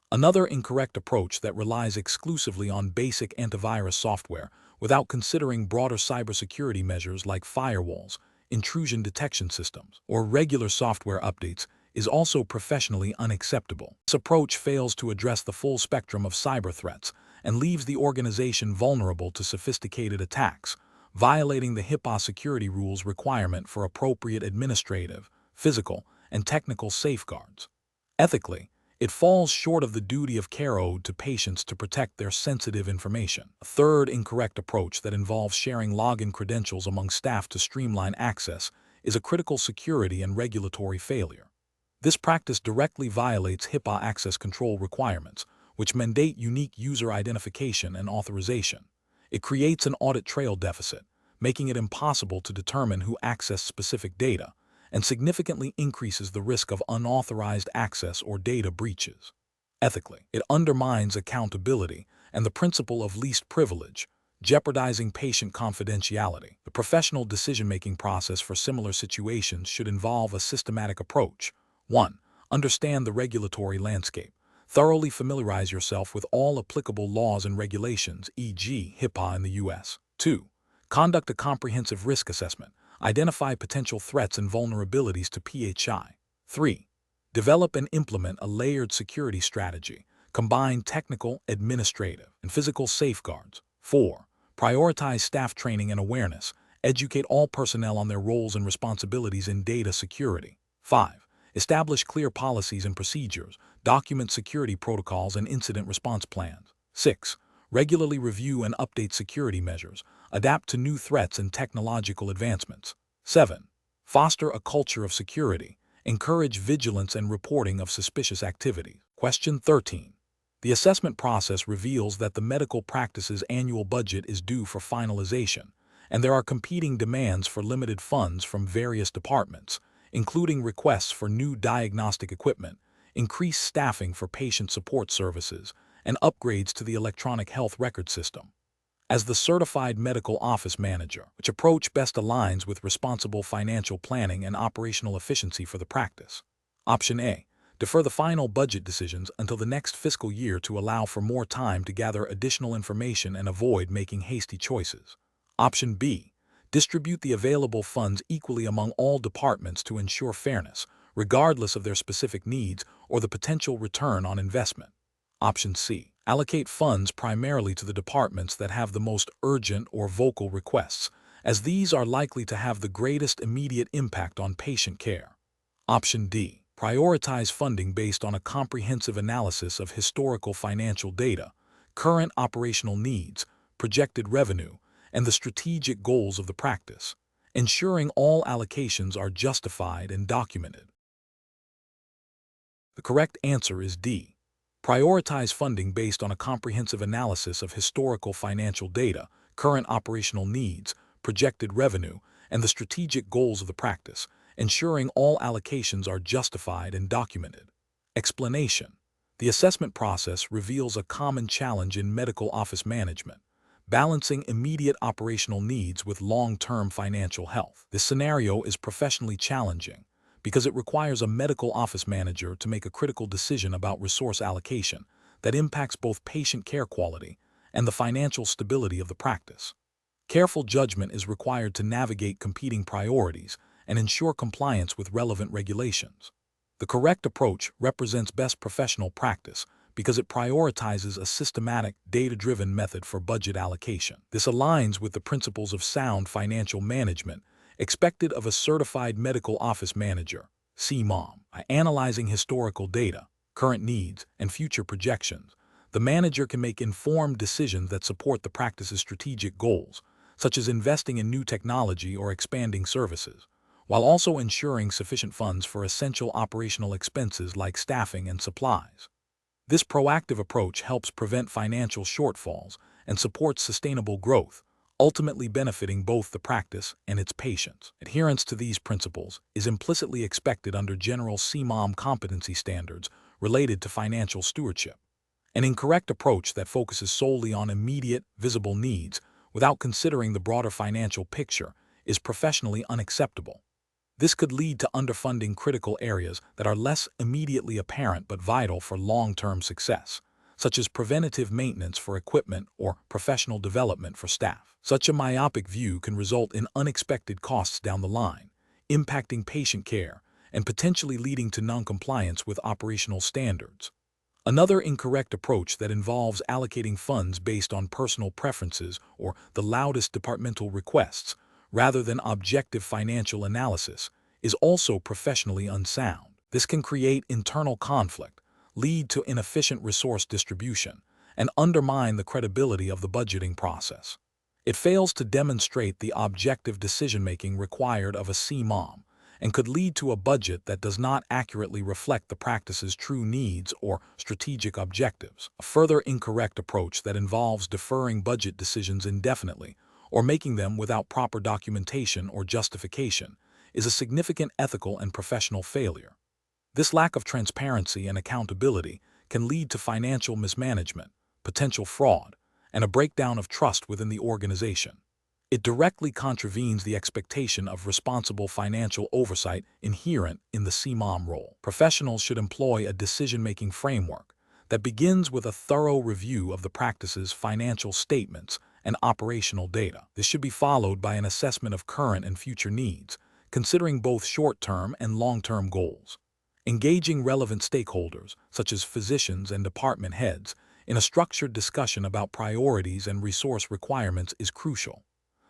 Another incorrect approach that relies exclusively on basic antivirus software without considering broader cybersecurity measures like firewalls, intrusion detection systems, or regular software updates is also professionally unacceptable. This approach fails to address the full spectrum of cyber threats and leaves the organization vulnerable to sophisticated attacks, violating the HIPAA security rules requirement for appropriate administrative, physical, and technical safeguards. Ethically, it falls short of the duty of care owed to patients to protect their sensitive information. A third incorrect approach that involves sharing login credentials among staff to streamline access is a critical security and regulatory failure. This practice directly violates HIPAA access control requirements, which mandate unique user identification and authorization. It creates an audit trail deficit, making it impossible to determine who accessed specific data, and significantly increases the risk of unauthorized access or data breaches. Ethically, it undermines accountability and the principle of least privilege, jeopardizing patient confidentiality. The professional decision-making process for similar situations should involve a systematic approach. 1. Understand the regulatory landscape. Thoroughly familiarize yourself with all applicable laws and regulations, e.g. HIPAA in the U.S. 2. Conduct a comprehensive risk assessment. Identify potential threats and vulnerabilities to PHI. 3. Develop and implement a layered security strategy. Combine technical, administrative, and physical safeguards. 4. Prioritize staff training and awareness. Educate all personnel on their roles and responsibilities in data security. 5. Establish clear policies and procedures. Document security protocols and incident response plans. 6. Regularly review and update security measures. Adapt to new threats and technological advancements. 7. Foster a culture of security. Encourage vigilance and reporting of suspicious activities. Question 13. The assessment process reveals that the medical practice's annual budget is due for finalization, and there are competing demands for limited funds from various departments, including requests for new diagnostic equipment, increased staffing for patient support services, and upgrades to the electronic health record system. As the certified medical office manager, which approach best aligns with responsible financial planning and operational efficiency for the practice? Option A. Defer the final budget decisions until the next fiscal year to allow for more time to gather additional information and avoid making hasty choices. Option B. Distribute the available funds equally among all departments to ensure fairness, regardless of their specific needs or the potential return on investment. Option C. Allocate funds primarily to the departments that have the most urgent or vocal requests, as these are likely to have the greatest immediate impact on patient care. Option D. Prioritize funding based on a comprehensive analysis of historical financial data, current operational needs, projected revenue, and the strategic goals of the practice, ensuring all allocations are justified and documented. The correct answer is D. Prioritize funding based on a comprehensive analysis of historical financial data, current operational needs, projected revenue, and the strategic goals of the practice, ensuring all allocations are justified and documented. Explanation. The assessment process reveals a common challenge in medical office management, balancing immediate operational needs with long-term financial health. This scenario is professionally challenging because it requires a medical office manager to make a critical decision about resource allocation that impacts both patient care quality and the financial stability of the practice. Careful judgment is required to navigate competing priorities and ensure compliance with relevant regulations. The correct approach represents best professional practice because it prioritizes a systematic, data-driven method for budget allocation. This aligns with the principles of sound financial management expected of a certified medical office manager, CMOM. By analyzing historical data, current needs, and future projections, the manager can make informed decisions that support the practice's strategic goals, such as investing in new technology or expanding services, while also ensuring sufficient funds for essential operational expenses like staffing and supplies. This proactive approach helps prevent financial shortfalls and supports sustainable growth, ultimately benefiting both the practice and its patients. Adherence to these principles is implicitly expected under general CMOM competency standards related to financial stewardship. An incorrect approach that focuses solely on immediate, visible needs without considering the broader financial picture is professionally unacceptable. This could lead to underfunding critical areas that are less immediately apparent but vital for long-term success, such as preventative maintenance for equipment or professional development for staff. Such a myopic view can result in unexpected costs down the line, impacting patient care and potentially leading to noncompliance with operational standards. Another incorrect approach that involves allocating funds based on personal preferences or the loudest departmental requests, rather than objective financial analysis, is also professionally unsound. This can create internal conflict, lead to inefficient resource distribution, and undermine the credibility of the budgeting process. It fails to demonstrate the objective decision-making required of a CMOM and could lead to a budget that does not accurately reflect the practice's true needs or strategic objectives. A further incorrect approach that involves deferring budget decisions indefinitely or making them without proper documentation or justification is a significant ethical and professional failure. This lack of transparency and accountability can lead to financial mismanagement, potential fraud, and a breakdown of trust within the organization. It directly contravenes the expectation of responsible financial oversight inherent in the CMOM role. Professionals should employ a decision-making framework that begins with a thorough review of the practice's financial statements and operational data. This should be followed by an assessment of current and future needs, considering both short-term and long-term goals. Engaging relevant stakeholders, such as physicians and department heads, in a structured discussion about priorities and resource requirements is crucial.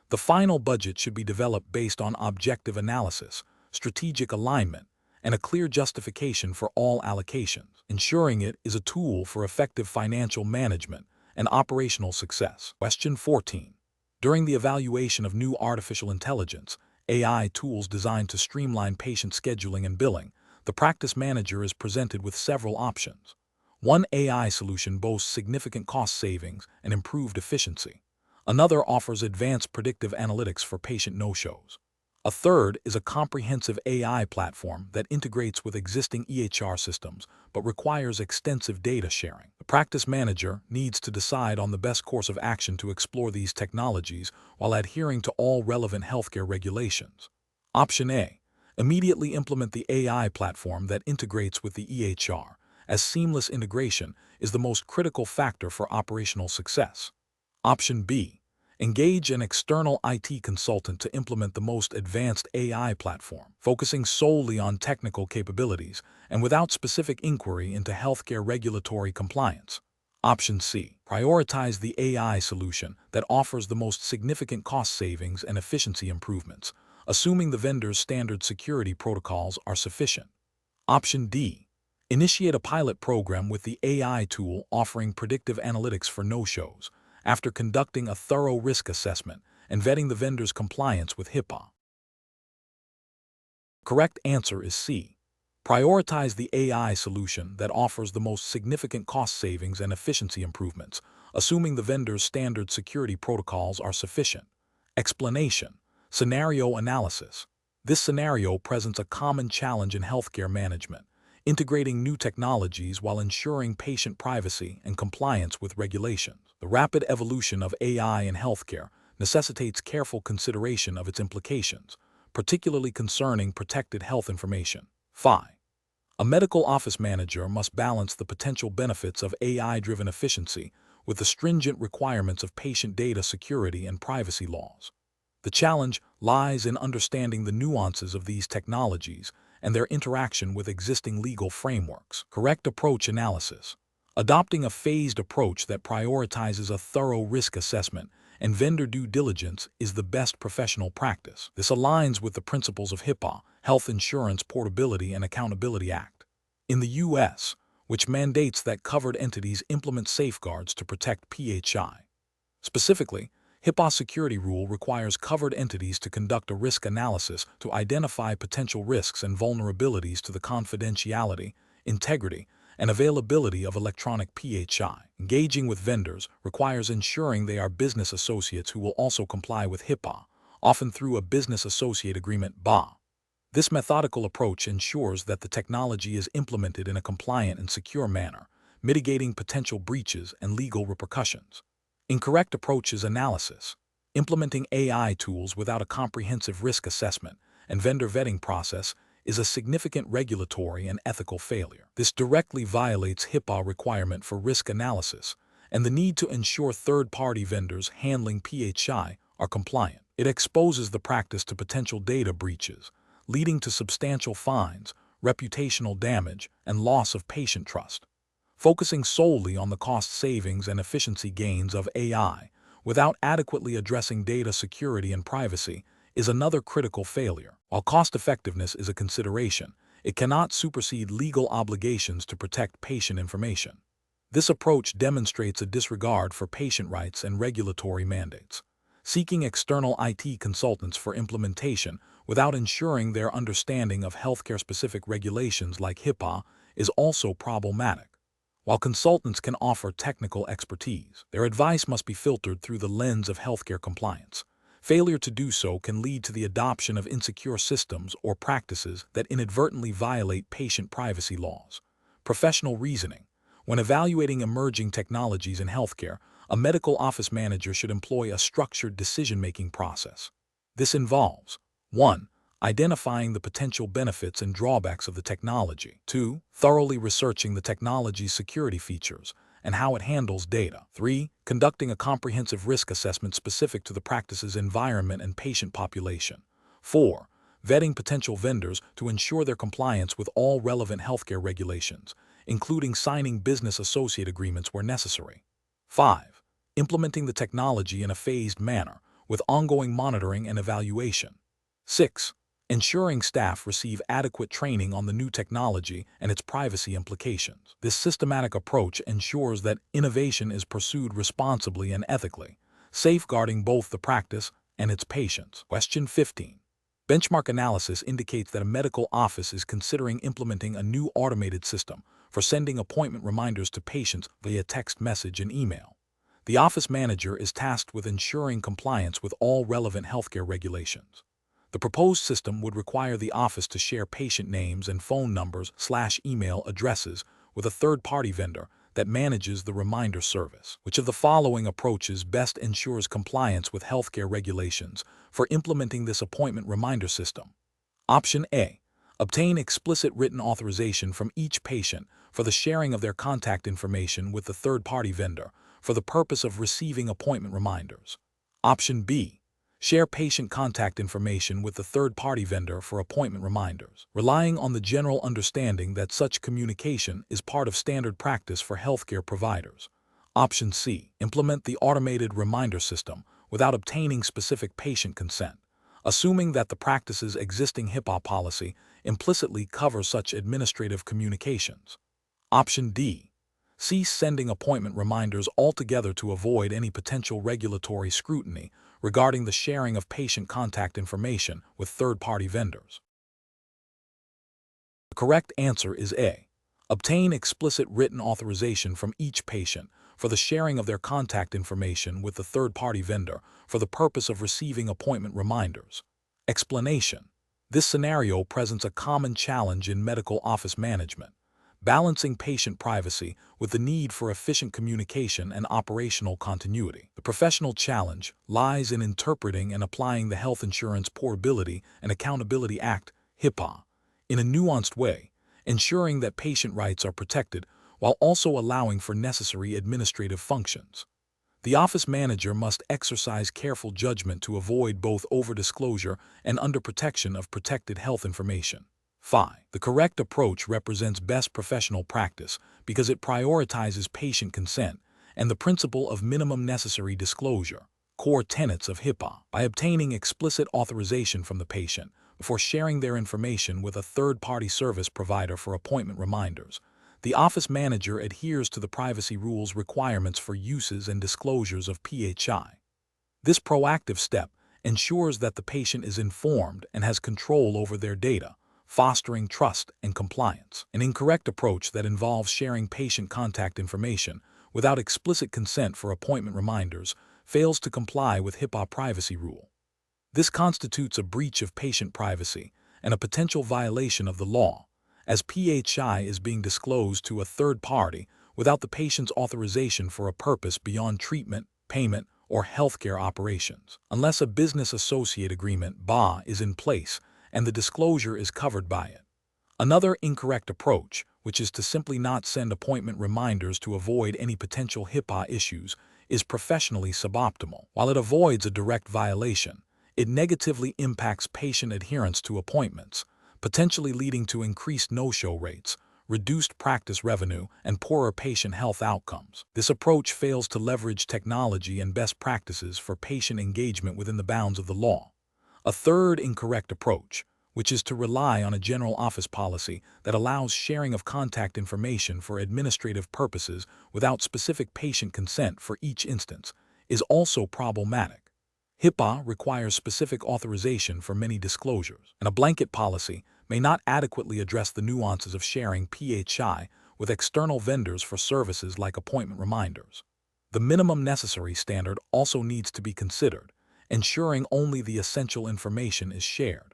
The final budget should be developed based on objective analysis, strategic alignment, and a clear justification for all allocations, ensuring it is a tool for effective financial management and operational success. Question 14. During the evaluation of new artificial intelligence, AI tools designed to streamline patient scheduling and billing, the practice manager is presented with several options. One AI solution boasts significant cost savings and improved efficiency. Another offers advanced predictive analytics for patient no-shows. A third is a comprehensive AI platform that integrates with existing EHR systems but requires extensive data sharing. The practice manager needs to decide on the best course of action to explore these technologies while adhering to all relevant healthcare regulations. Option A. Immediately implement the AI platform that integrates with the EHR, as seamless integration is the most critical factor for operational success. Option B. Engage an external IT consultant to implement the most advanced AI platform, focusing solely on technical capabilities and without specific inquiry into healthcare regulatory compliance. Option C. Prioritize the AI solution that offers the most significant cost savings and efficiency improvements, assuming the vendor's standard security protocols are sufficient. Option D. Initiate a pilot program with the AI tool offering predictive analytics for no-shows, after conducting a thorough risk assessment and vetting the vendor's compliance with HIPAA. Correct answer is C. Prioritize the AI solution that offers the most significant cost savings and efficiency improvements, assuming the vendor's standard security protocols are sufficient. Explanation. Scenario analysis. This scenario presents a common challenge in healthcare management, integrating new technologies while ensuring patient privacy and compliance with regulations. The rapid evolution of AI in healthcare necessitates careful consideration of its implications, particularly concerning protected health information. 5. A medical office manager must balance the potential benefits of AI-driven efficiency with the stringent requirements of patient data security and privacy laws. The challenge lies in understanding the nuances of these technologies and their interaction with existing legal frameworks. Correct approach analysis. Adopting a phased approach that prioritizes a thorough risk assessment and vendor due diligence is the best professional practice. This aligns with the principles of HIPAA, Health Insurance Portability and Accountability Act, in the U.S., which mandates that covered entities implement safeguards to protect PHI. Specifically, HIPAA security rule requires covered entities to conduct a risk analysis to identify potential risks and vulnerabilities to the confidentiality, integrity, and availability of electronic PHI. Engaging with vendors requires ensuring they are business associates who will also comply with HIPAA, often through a business associate agreement (BA). This methodical approach ensures that the technology is implemented in a compliant and secure manner, mitigating potential breaches and legal repercussions. Incorrect approaches analysis. Implementing AI tools without a comprehensive risk assessment and vendor vetting process is a significant regulatory and ethical failure. This directly violates HIPAA requirement for risk analysis and the need to ensure third-party vendors handling PHI are compliant. It exposes the practice to potential data breaches, leading to substantial fines, reputational damage, and loss of patient trust. Focusing solely on the cost savings and efficiency gains of AI without adequately addressing data security and privacy is another critical failure. While cost-effectiveness is a consideration, it cannot supersede legal obligations to protect patient information. This approach demonstrates a disregard for patient rights and regulatory mandates. Seeking external IT consultants for implementation without ensuring their understanding of healthcare-specific regulations like HIPAA is also problematic. While consultants can offer technical expertise, their advice must be filtered through the lens of healthcare compliance. Failure to do so can lead to the adoption of insecure systems or practices that inadvertently violate patient privacy laws. Professional reasoning. When evaluating emerging technologies in healthcare, a medical office manager should employ a structured decision-making process. This involves 1. Identifying the potential benefits and drawbacks of the technology. 2. Thoroughly researching the technology's security features and how it handles data. 3. Conducting a comprehensive risk assessment specific to the practice's environment and patient population. 4. Vetting potential vendors to ensure their compliance with all relevant healthcare regulations, including signing business associate agreements where necessary. 5. Implementing the technology in a phased manner with ongoing monitoring and evaluation. 6. Ensuring staff receive adequate training on the new technology and its privacy implications. This systematic approach ensures that innovation is pursued responsibly and ethically, safeguarding both the practice and its patients. Question 15. Benchmark analysis indicates that a medical office is considering implementing a new automated system for sending appointment reminders to patients via text message and email. The office manager is tasked with ensuring compliance with all relevant healthcare regulations. The proposed system would require the office to share patient names and phone numbers/email addresses with a third-party vendor that manages the reminder service. Which of the following approaches best ensures compliance with healthcare regulations for implementing this appointment reminder system? Option A. Obtain explicit written authorization from each patient for the sharing of their contact information with the third-party vendor for the purpose of receiving appointment reminders. Option B. Share patient contact information with the third-party vendor for appointment reminders, relying on the general understanding that such communication is part of standard practice for healthcare providers. Option C. Implement the automated reminder system without obtaining specific patient consent, assuming that the practice's existing HIPAA policy implicitly covers such administrative communications. Option D. Cease sending appointment reminders altogether to avoid any potential regulatory scrutiny regarding the sharing of patient contact information with third-party vendors. The correct answer is A. Obtain explicit written authorization from each patient for the sharing of their contact information with the third-party vendor for the purpose of receiving appointment reminders. Explanation. This scenario presents a common challenge in medical office management, balancing patient privacy with the need for efficient communication and operational continuity. The professional challenge lies in interpreting and applying the Health Insurance Portability and Accountability Act, HIPAA, in a nuanced way, ensuring that patient rights are protected while also allowing for necessary administrative functions. The office manager must exercise careful judgment to avoid both over-disclosure and under-protection of protected health information. 5. The correct approach represents best professional practice because it prioritizes patient consent and the principle of minimum necessary disclosure, core tenets of HIPAA. By obtaining explicit authorization from the patient before sharing their information with a third-party service provider for appointment reminders, the office manager adheres to the privacy rules requirements for uses and disclosures of PHI. This proactive step ensures that the patient is informed and has control over their data, fostering trust and compliance. An incorrect approach that involves sharing patient contact information without explicit consent for appointment reminders fails to comply with HIPAA privacy rule. This constitutes a breach of patient privacy and a potential violation of the law, as PHI is being disclosed to a third party without the patient's authorization for a purpose beyond treatment, payment, or healthcare operations. Unless a business associate agreement (BA) is in place and the disclosure is covered by it. Another incorrect approach, which is to simply not send appointment reminders to avoid any potential HIPAA issues, is professionally suboptimal. While it avoids a direct violation, it negatively impacts patient adherence to appointments, potentially leading to increased no-show rates, reduced practice revenue, and poorer patient health outcomes. This approach fails to leverage technology and best practices for patient engagement within the bounds of the law. A third incorrect approach, which is to rely on a general office policy that allows sharing of contact information for administrative purposes without specific patient consent for each instance, is also problematic. HIPAA requires specific authorization for many disclosures, and a blanket policy may not adequately address the nuances of sharing PHI with external vendors for services like appointment reminders. The minimum necessary standard also needs to be considered, ensuring only the essential information is shared.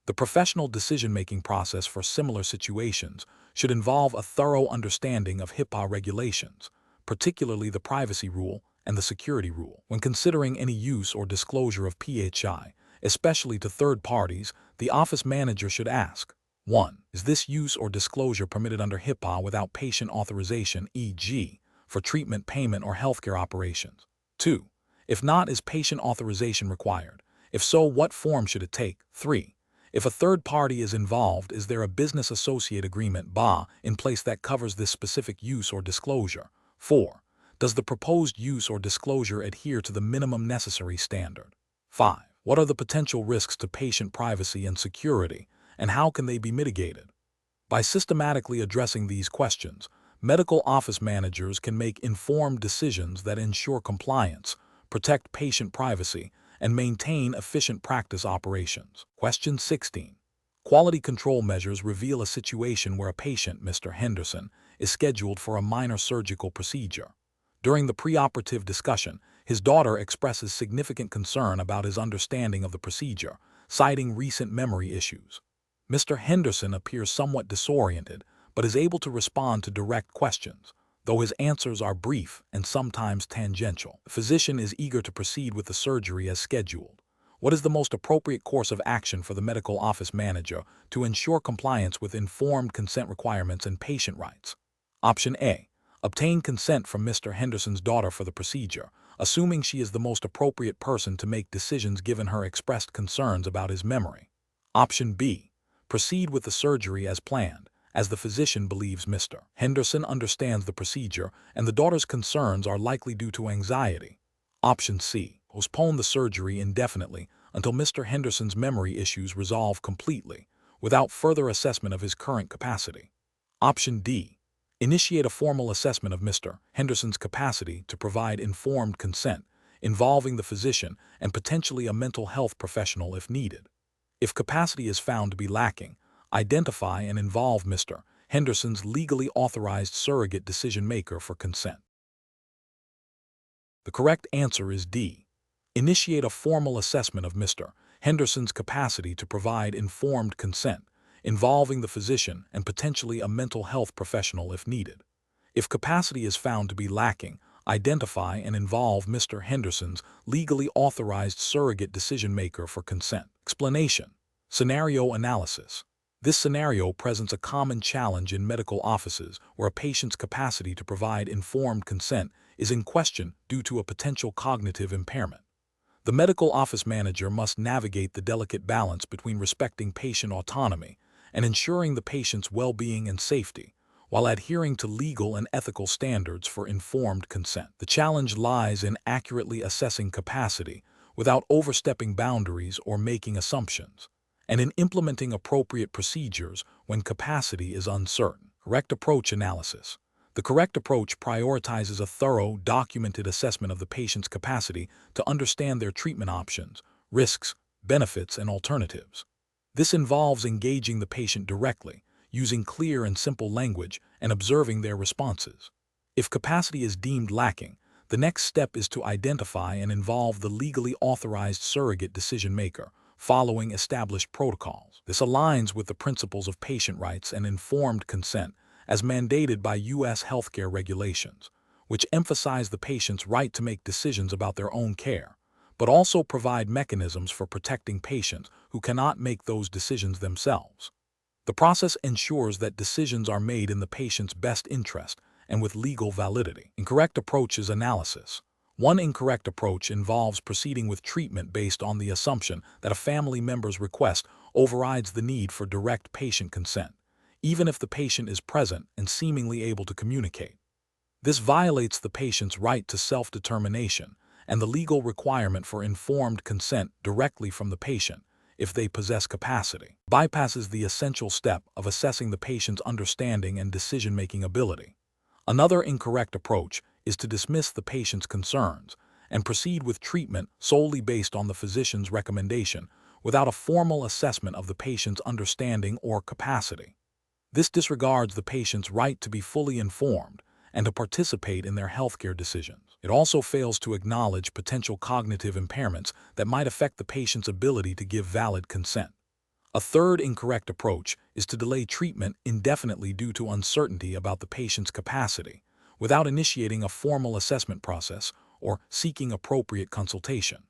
The professional decision-making process for similar situations should involve a thorough understanding of HIPAA regulations, particularly the privacy rule and the security rule. When considering any use or disclosure of PHI, especially to third parties, the office manager should ask: 1. Is this use or disclosure permitted under HIPAA without patient authorization, e.g., for treatment, payment, or healthcare operations? 2. If not, is patient authorization required? If so, what form should it take? 3. If a third party is involved, is there a business associate agreement (BA) in place that covers this specific use or disclosure? 4. Does the proposed use or disclosure adhere to the minimum necessary standard? 5. What are the potential risks to patient privacy and security, and how can they be mitigated? By systematically addressing these questions, medical office managers can make informed decisions that ensure compliance, protect patient privacy, and maintain efficient practice operations. Question 16. Quality control measures reveal a situation where a patient, Mr. Henderson, is scheduled for a minor surgical procedure. During the preoperative discussion, his daughter expresses significant concern about his understanding of the procedure, citing recent memory issues. Mr. Henderson appears somewhat disoriented, but is able to respond to direct questions, though his answers are brief and sometimes tangential. The physician is eager to proceed with the surgery as scheduled. What is the most appropriate course of action for the medical office manager to ensure compliance with informed consent requirements and patient rights? Option A. Obtain consent from Mr. Henderson's daughter for the procedure, assuming she is the most appropriate person to make decisions given her expressed concerns about his memory. Option B. Proceed with the surgery as planned, as the physician believes Mr. Henderson understands the procedure and the daughter's concerns are likely due to anxiety. Option C. Postpone the surgery indefinitely until Mr. Henderson's memory issues resolve completely, without further assessment of his current capacity. Option D. Initiate a formal assessment of Mr. Henderson's capacity to provide informed consent, involving the physician and potentially a mental health professional if needed. If capacity is found to be lacking, identify and involve Mr. Henderson's legally authorized surrogate decision-maker for consent. The correct answer is D. Initiate a formal assessment of Mr. Henderson's capacity to provide informed consent, involving the physician and potentially a mental health professional if needed. If capacity is found to be lacking, identify and involve Mr. Henderson's legally authorized surrogate decision-maker for consent. Explanation. Scenario analysis. This scenario presents a common challenge in medical offices where a patient's capacity to provide informed consent is in question due to a potential cognitive impairment. The medical office manager must navigate the delicate balance between respecting patient autonomy and ensuring the patient's well-being and safety, while adhering to legal and ethical standards for informed consent. The challenge lies in accurately assessing capacity without overstepping boundaries or making assumptions, and in implementing appropriate procedures when capacity is uncertain. Correct approach analysis. The correct approach prioritizes a thorough, documented assessment of the patient's capacity to understand their treatment options, risks, benefits, and alternatives. This involves engaging the patient directly, using clear and simple language, and observing their responses. If capacity is deemed lacking, the next step is to identify and involve the legally authorized surrogate decision-maker, following established protocols. This aligns with the principles of patient rights and informed consent, as mandated by U.S. healthcare regulations, which emphasize the patient's right to make decisions about their own care, but also provide mechanisms for protecting patients who cannot make those decisions themselves. The process ensures that decisions are made in the patient's best interest and with legal validity. Incorrect approaches analysis. One incorrect approach involves proceeding with treatment based on the assumption that a family member's request overrides the need for direct patient consent, even if the patient is present and seemingly able to communicate. This violates the patient's right to self-determination and the legal requirement for informed consent directly from the patient if they possess capacity. Bypasses the essential step of assessing the patient's understanding and decision-making ability. Another incorrect approach is to dismiss the patient's concerns and proceed with treatment solely based on the physician's recommendation without a formal assessment of the patient's understanding or capacity. This disregards the patient's right to be fully informed and to participate in their healthcare decisions. It also fails to acknowledge potential cognitive impairments that might affect the patient's ability to give valid consent. A third incorrect approach is to delay treatment indefinitely due to uncertainty about the patient's capacity, without initiating a formal assessment process or seeking appropriate consultation.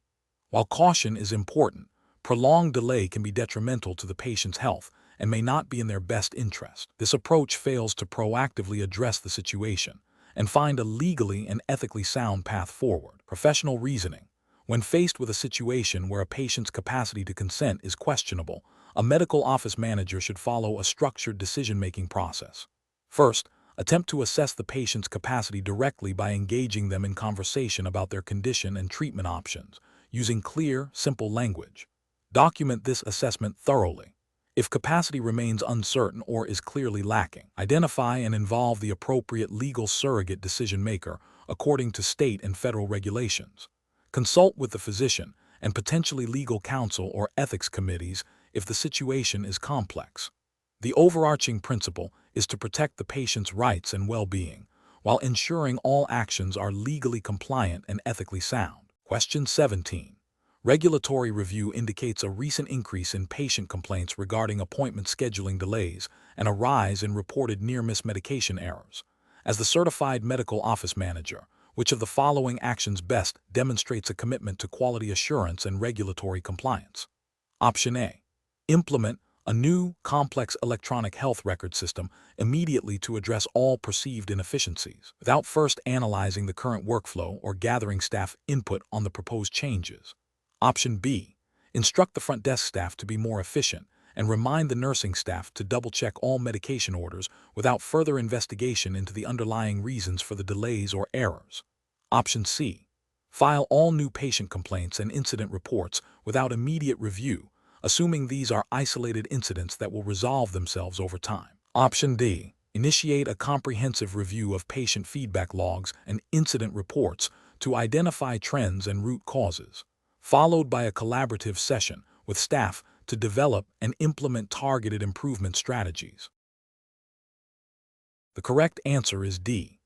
While caution is important, prolonged delay can be detrimental to the patient's health and may not be in their best interest. This approach fails to proactively address the situation and find a legally and ethically sound path forward. Professional reasoning. When faced with a situation where a patient's capacity to consent is questionable, a medical office manager should follow a structured decision-making process. First, attempt to assess the patient's capacity directly by engaging them in conversation about their condition and treatment options, using clear, simple language. Document this assessment thoroughly. If capacity remains uncertain or is clearly lacking, identify and involve the appropriate legal surrogate decision-maker according to state and federal regulations. Consult with the physician and potentially legal counsel or ethics committees if the situation is complex. The overarching principle is to protect the patient's rights and well-being, while ensuring all actions are legally compliant and ethically sound. Question 17. Regulatory review indicates a recent increase in patient complaints regarding appointment scheduling delays and a rise in reported near-miss medication errors. As the certified medical office manager, Which of the following actions best demonstrates a commitment to quality assurance and regulatory compliance? Option A. Implement a new, complex electronic health record system immediately to address all perceived inefficiencies, without first analyzing the current workflow or gathering staff input on the proposed changes. Option B. Instruct the front desk staff to be more efficient and remind the nursing staff to double-check all medication orders without further investigation into the underlying reasons for the delays or errors. Option C. File all new patient complaints and incident reports without immediate review, assuming these are isolated incidents that will resolve themselves over time. Option D. Initiate a comprehensive review of patient feedback logs and incident reports to identify trends and root causes, followed by a collaborative session with staff to develop and implement targeted improvement strategies. The correct answer is D.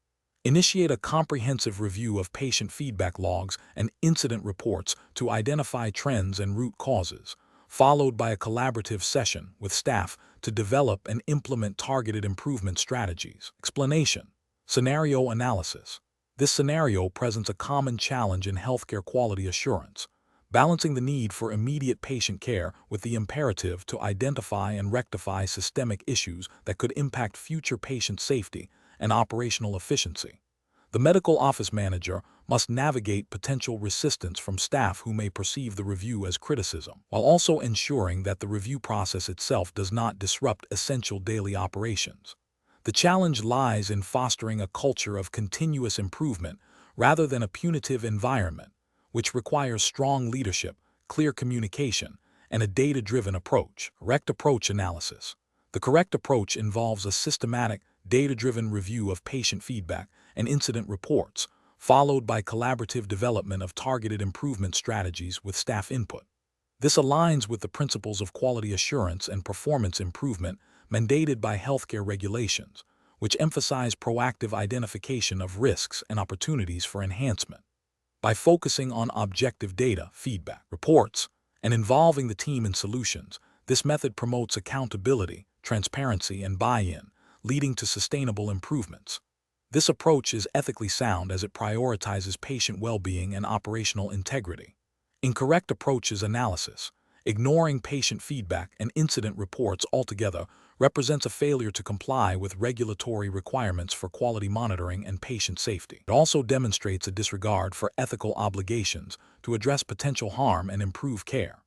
Initiate a comprehensive review of patient feedback logs and incident reports to identify trends and root causes, followed by a collaborative session with staff to develop and implement targeted improvement strategies. Explanation. Scenario analysis. This scenario presents a common challenge in healthcare quality assurance, balancing the need for immediate patient care with the imperative to identify and rectify systemic issues that could impact future patient safety and operational efficiency. The medical office manager must navigate potential resistance from staff who may perceive the review as criticism, while also ensuring that the review process itself does not disrupt essential daily operations. The challenge lies in fostering a culture of continuous improvement rather than a punitive environment, which requires strong leadership, clear communication, and a data-driven approach. Correct approach analysis. The correct approach involves a systematic, data-driven review of patient feedback and incident reports, followed by collaborative development of targeted improvement strategies with staff input. This aligns with the principles of quality assurance and performance improvement mandated by healthcare regulations, which emphasize proactive identification of risks and opportunities for enhancement. By focusing on objective data, feedback, reports, and involving the team in solutions, this method promotes accountability, transparency, and buy-in, leading to sustainable improvements. This approach is ethically sound as it prioritizes patient well-being and operational integrity. Incorrect approaches analysis. Ignoring patient feedback and incident reports altogether represents a failure to comply with regulatory requirements for quality monitoring and patient safety. It also demonstrates a disregard for ethical obligations to address potential harm and improve care.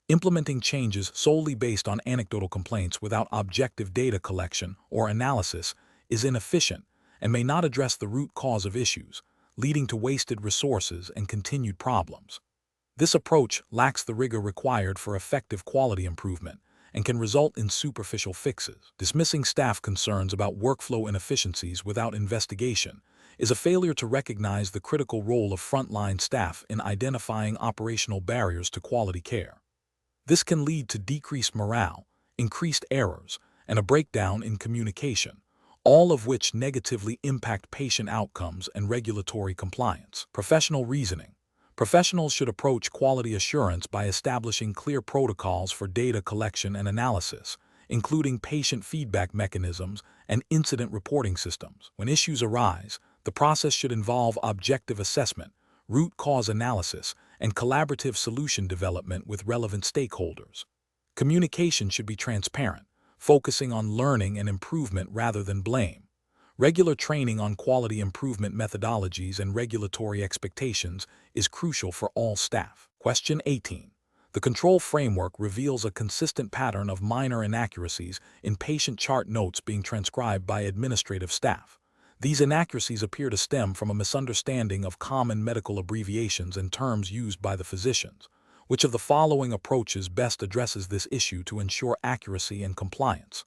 Implementing changes solely based on anecdotal complaints without objective data collection or analysis is inefficient and may not address the root cause of issues, leading to wasted resources and continued problems. This approach lacks the rigor required for effective quality improvement and can result in superficial fixes. Dismissing staff concerns about workflow inefficiencies without investigation is a failure to recognize the critical role of frontline staff in identifying operational barriers to quality care. This can lead to decreased morale, increased errors, and a breakdown in communication, all of which negatively impact patient outcomes and regulatory compliance. Professional reasoning. Professionals should approach quality assurance by establishing clear protocols for data collection and analysis, including patient feedback mechanisms and incident reporting systems. When issues arise, the process should involve objective assessment, root cause analysis, and collaborative solution development with relevant stakeholders. Communication should be transparent, focusing on learning and improvement rather than blame. Regular training on quality improvement methodologies and regulatory expectations is crucial for all staff. Question 18. The control framework reveals a consistent pattern of minor inaccuracies in patient chart notes being transcribed by administrative staff. These inaccuracies appear to stem from a misunderstanding of common medical abbreviations and terms used by the physicians. Which of the following approaches best addresses this issue to ensure accuracy and compliance?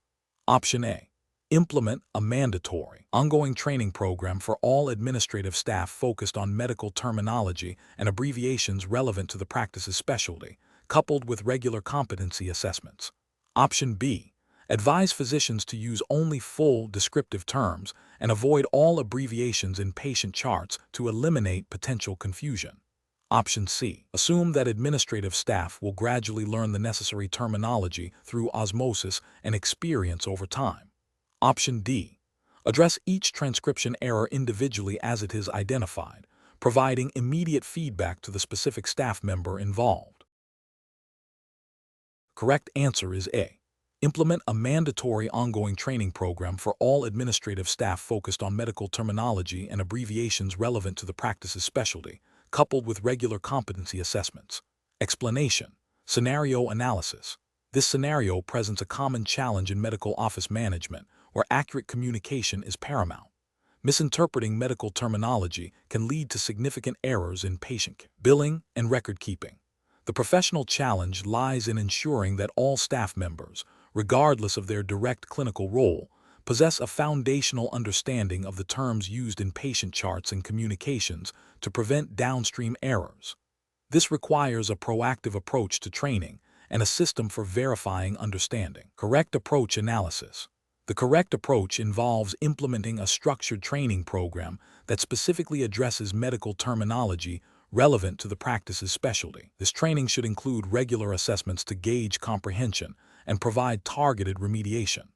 Option A. Implement a mandatory, ongoing training program for all administrative staff focused on medical terminology and abbreviations relevant to the practice's specialty, coupled with regular competency assessments. Option B. Advise physicians to use only full descriptive terms and avoid all abbreviations in patient charts to eliminate potential confusion. Option C. Assume that administrative staff will gradually learn the necessary terminology through osmosis and experience over time. Option D. Address each transcription error individually as it is identified, providing immediate feedback to the specific staff member involved. Correct answer is A. Implement a mandatory ongoing training program for all administrative staff focused on medical terminology and abbreviations relevant to the practice's specialty, coupled with regular competency assessments. Explanation. Scenario analysis. This scenario presents a common challenge in medical office management, where accurate communication is paramount. Misinterpreting medical terminology can lead to significant errors in patient billing and record keeping. The professional challenge lies in ensuring that all staff members, regardless of their direct clinical role, possess a foundational understanding of the terms used in patient charts and communications to prevent downstream errors. This requires a proactive approach to training and a system for verifying understanding. Correct approach analysis. The correct approach involves implementing a structured training program that specifically addresses medical terminology relevant to the practice's specialty. This training should include regular assessments to gauge comprehension and provide targeted remediation.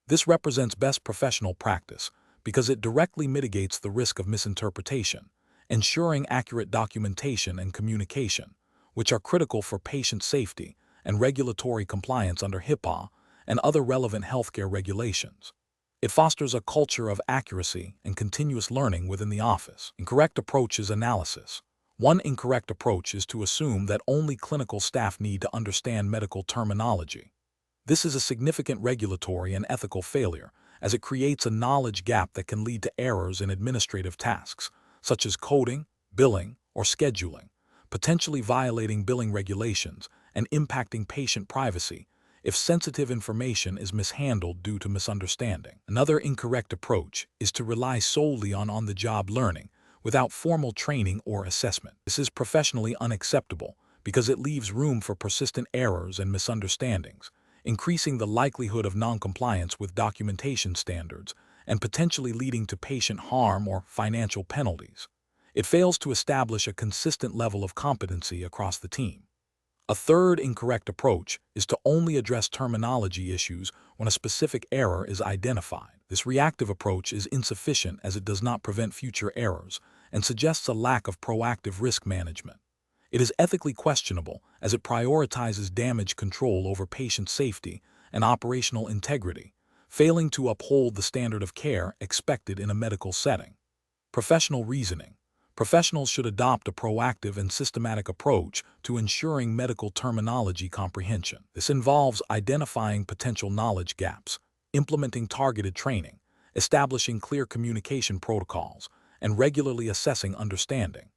This represents best professional practice because it directly mitigates the risk of misinterpretation, ensuring accurate documentation and communication, which are critical for patient safety and regulatory compliance under HIPAA and other relevant healthcare regulations. It fosters a culture of accuracy and continuous learning within the office. Incorrect approach is analysis. One incorrect approach is to assume that only clinical staff need to understand medical terminology. This is a significant regulatory and ethical failure, as it creates a knowledge gap that can lead to errors in administrative tasks, such as coding, billing, or scheduling, potentially violating billing regulations and impacting patient privacy if sensitive information is mishandled due to misunderstanding. Another incorrect approach is to rely solely on on-the-job learning without formal training or assessment. This is professionally unacceptable because it leaves room for persistent errors and misunderstandings, increasing the likelihood of noncompliance with documentation standards and potentially leading to patient harm or financial penalties. It fails to establish a consistent level of competency across the team. A third incorrect approach is to only address terminology issues when a specific error is identified. This reactive approach is insufficient as it does not prevent future errors and suggests a lack of proactive risk management. It is ethically questionable as it prioritizes damage control over patient safety and operational integrity, failing to uphold the standard of care expected in a medical setting. Professional reasoning. Professionals should adopt a proactive and systematic approach to ensuring medical terminology comprehension. This involves identifying potential knowledge gaps, implementing targeted training, establishing clear communication protocols, and regularly assessing understanding.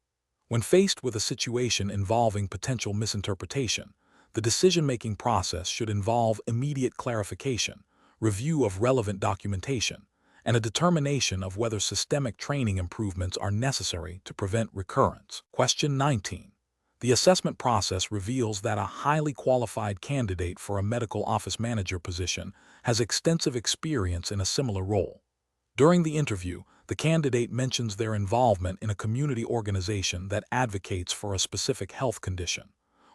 When faced with a situation involving potential misinterpretation, the decision-making process should involve immediate clarification, review of relevant documentation, and a determination of whether systemic training improvements are necessary to prevent recurrence. Question 19. The assessment process reveals that a highly qualified candidate for a medical office manager position has extensive experience in a similar role. During the interview, the candidate mentions their involvement in a community organization that advocates for a specific health condition.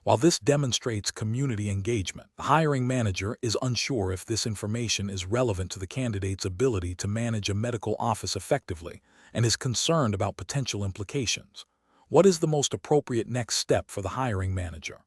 While this demonstrates community engagement, the hiring manager is unsure if this information is relevant to the candidate's ability to manage a medical office effectively and is concerned about potential implications. What is the most appropriate next step for the hiring manager?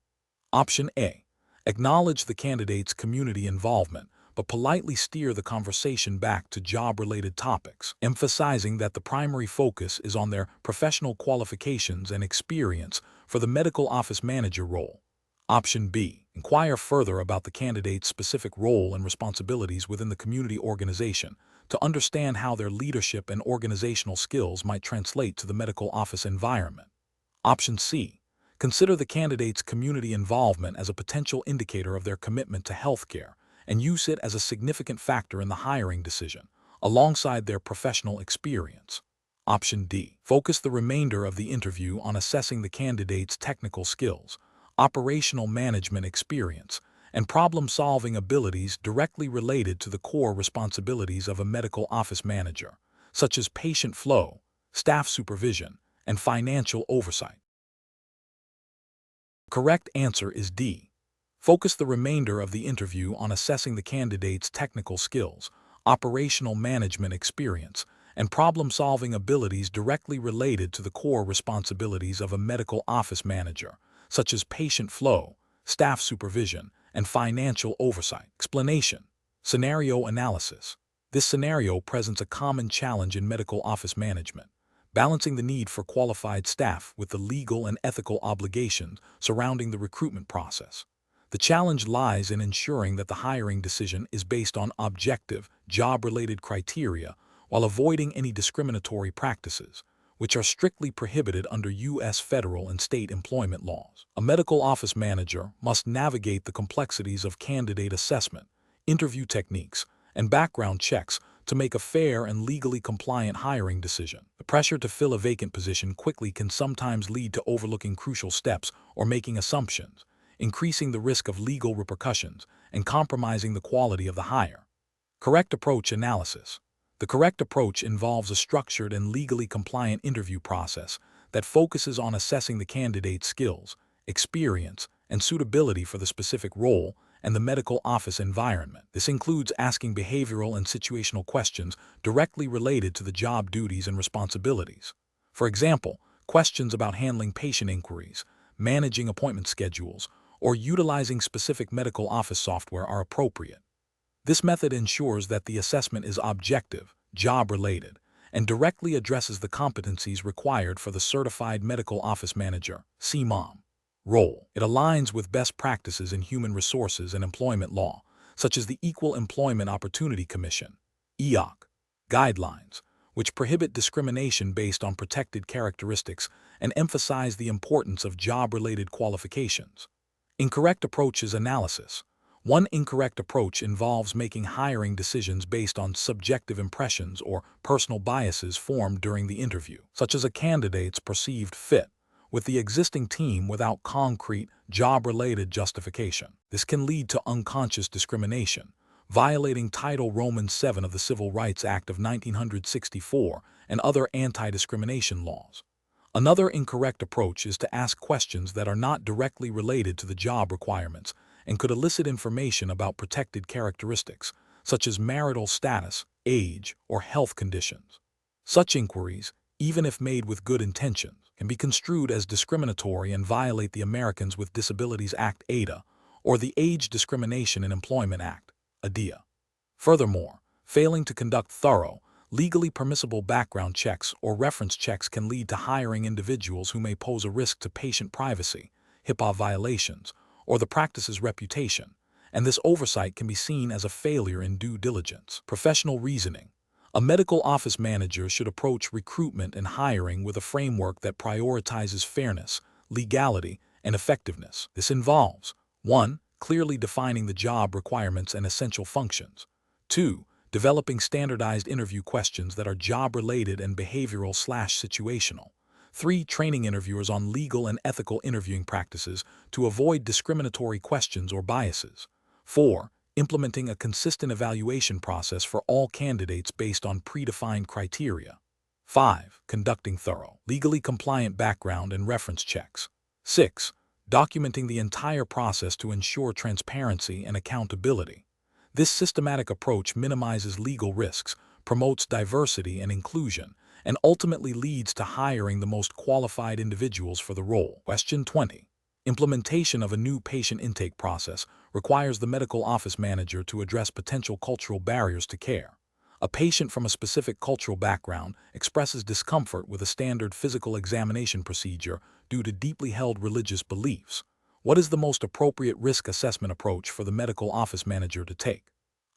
Option A. Acknowledge the candidate's community involvement, but politely steer the conversation back to job-related topics, emphasizing that the primary focus is on their professional qualifications and experience for the medical office manager role. Option B. Inquire further about the candidate's specific role and responsibilities within the community organization to understand how their leadership and organizational skills might translate to the medical office environment. Option C. Consider the candidate's community involvement as a potential indicator of their commitment to healthcare and use it as a significant factor in the hiring decision, alongside their professional experience. Option D. Focus the remainder of the interview on assessing the candidate's technical skills, operational management experience, and problem-solving abilities directly related to the core responsibilities of a medical office manager, such as patient flow, staff supervision, and financial oversight. The correct answer is D. Focus the remainder of the interview on assessing the candidate's technical skills, operational management experience, and problem-solving abilities directly related to the core responsibilities of a medical office manager, such as patient flow, staff supervision, and financial oversight. Explanation. Scenario analysis. This scenario presents a common challenge in medical office management, balancing the need for qualified staff with the legal and ethical obligations surrounding the recruitment process. The challenge lies in ensuring that the hiring decision is based on objective, job-related criteria while avoiding any discriminatory practices, which are strictly prohibited under U.S. federal and state employment laws. A medical office manager must navigate the complexities of candidate assessment, interview techniques, and background checks to make a fair and legally compliant hiring decision. The pressure to fill a vacant position quickly can sometimes lead to overlooking crucial steps or making assumptions, increasing the risk of legal repercussions and compromising the quality of the hire. Correct approach analysis. The correct approach involves a structured and legally compliant interview process that focuses on assessing the candidate's skills, experience, and suitability for the specific role and the medical office environment. This includes asking behavioral and situational questions directly related to the job duties and responsibilities. For example, questions about handling patient inquiries, managing appointment schedules, or utilizing specific medical office software are appropriate. This method ensures that the assessment is objective, job-related, and directly addresses the competencies required for the Certified Medical Office Manager (CMOM) role. It aligns with best practices in human resources and employment law, such as the Equal Employment Opportunity Commission (EOC) guidelines, which prohibit discrimination based on protected characteristics and emphasize the importance of job-related qualifications. Incorrect approaches analysis. One incorrect approach involves making hiring decisions based on subjective impressions or personal biases formed during the interview, such as a candidate's perceived fit with the existing team without concrete, job-related justification. This can lead to unconscious discrimination, violating Title Roman VII of the Civil Rights Act of 1964 and other anti-discrimination laws. Another incorrect approach is to ask questions that are not directly related to the job requirements and could elicit information about protected characteristics, such as marital status, age, or health conditions. Such inquiries, even if made with good intentions, can be construed as discriminatory and violate the Americans with Disabilities Act (ADA) or the Age Discrimination in Employment Act (ADEA). Furthermore, failing to conduct thorough, legally permissible background checks or reference checks can lead to hiring individuals who may pose a risk to patient privacy, HIPAA violations, or the practice's reputation, and this oversight can be seen as a failure in due diligence. Professional reasoning. A medical office manager should approach recruitment and hiring with a framework that prioritizes fairness, legality, and effectiveness. This involves 1. Clearly defining the job requirements and essential functions. 2. Developing standardized interview questions that are job-related and behavioral/situational. 3. Training interviewers on legal and ethical interviewing practices to avoid discriminatory questions or biases. 4. Implementing a consistent evaluation process for all candidates based on predefined criteria. 5. Conducting thorough, legally compliant background and reference checks. 6. Documenting the entire process to ensure transparency and accountability. This systematic approach minimizes legal risks, promotes diversity and inclusion, and ultimately leads to hiring the most qualified individuals for the role. Question 20. Implementation of a new patient intake process requires the medical office manager to address potential cultural barriers to care. A patient from a specific cultural background expresses discomfort with a standard physical examination procedure due to deeply held religious beliefs. What is the most appropriate risk assessment approach for the medical office manager to take?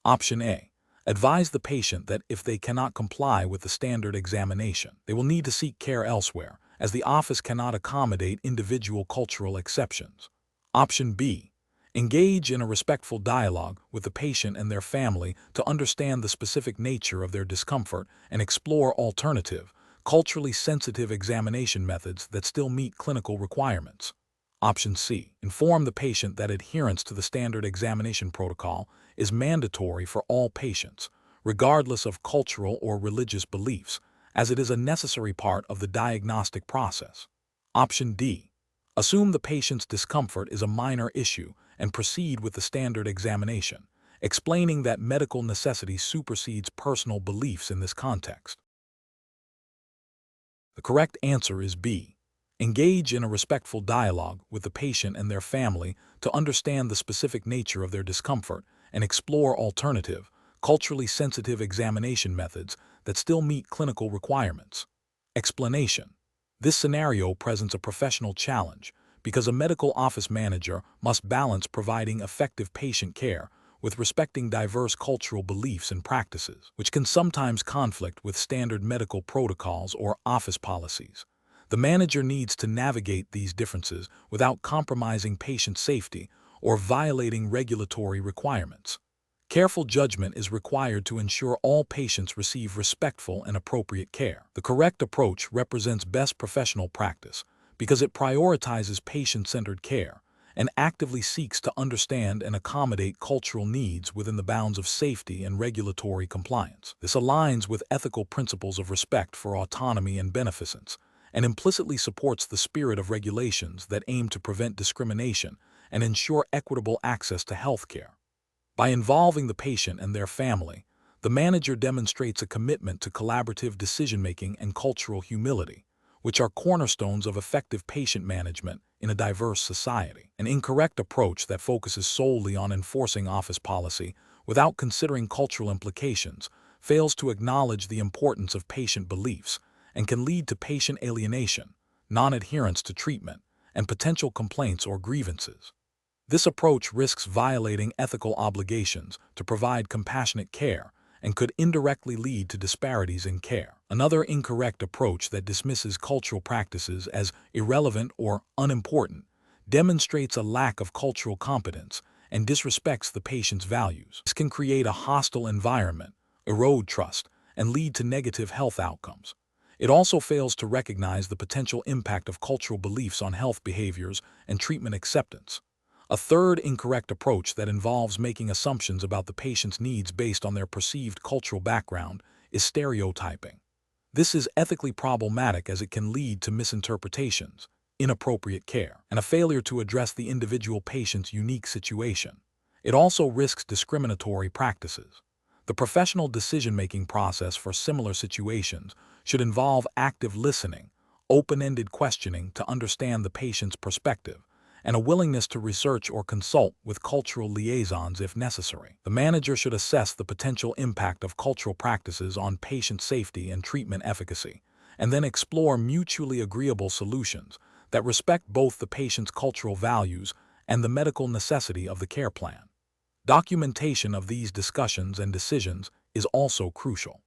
Option A. Advise the patient that if they cannot comply with the standard examination, they will need to seek care elsewhere, as the office cannot accommodate individual cultural exceptions. Option B. Engage in a respectful dialogue with the patient and their family to understand the specific nature of their discomfort and explore alternative, culturally sensitive examination methods that still meet clinical requirements. Option C. Inform the patient that adherence to the standard examination protocol is mandatory for all patients, regardless of cultural or religious beliefs, as it is a necessary part of the diagnostic process. Option D. Assume the patient's discomfort is a minor issue and proceed with the standard examination, explaining that medical necessity supersedes personal beliefs in this context. The correct answer is B. Engage in a respectful dialogue with the patient and their family to understand the specific nature of their discomfort and explore alternative, culturally sensitive examination methods that still meet clinical requirements. Explanation. This scenario presents a professional challenge because a medical office manager must balance providing effective patient care with respecting diverse cultural beliefs and practices, which can sometimes conflict with standard medical protocols or office policies. The manager needs to navigate these differences without compromising patient safety or violating regulatory requirements. Careful judgment is required to ensure all patients receive respectful and appropriate care. The correct approach represents best professional practice because it prioritizes patient-centered care and actively seeks to understand and accommodate cultural needs within the bounds of safety and regulatory compliance. This aligns with ethical principles of respect for autonomy and beneficence, and implicitly supports the spirit of regulations that aim to prevent discrimination and ensure equitable access to health care. By involving the patient and their family, the manager demonstrates a commitment to collaborative decision-making and cultural humility, which are cornerstones of effective patient management in a diverse society. An incorrect approach that focuses solely on enforcing office policy without considering cultural implications fails to acknowledge the importance of patient beliefs and can lead to patient alienation, non-adherence to treatment, and potential complaints or grievances. This approach risks violating ethical obligations to provide compassionate care and could indirectly lead to disparities in care. Another incorrect approach that dismisses cultural practices as irrelevant or unimportant demonstrates a lack of cultural competence and disrespects the patient's values. This can create a hostile environment, erode trust, and lead to negative health outcomes. It also fails to recognize the potential impact of cultural beliefs on health behaviors and treatment acceptance. A third incorrect approach that involves making assumptions about the patient's needs based on their perceived cultural background is stereotyping. This is ethically problematic as it can lead to misinterpretations, inappropriate care, and a failure to address the individual patient's unique situation. It also risks discriminatory practices. The professional decision-making process for similar situations should involve active listening, open-ended questioning to understand the patient's perspective, and a willingness to research or consult with cultural liaisons if necessary. The manager should assess the potential impact of cultural practices on patient safety and treatment efficacy, and then explore mutually agreeable solutions that respect both the patient's cultural values and the medical necessity of the care plan. Documentation of these discussions and decisions is also crucial.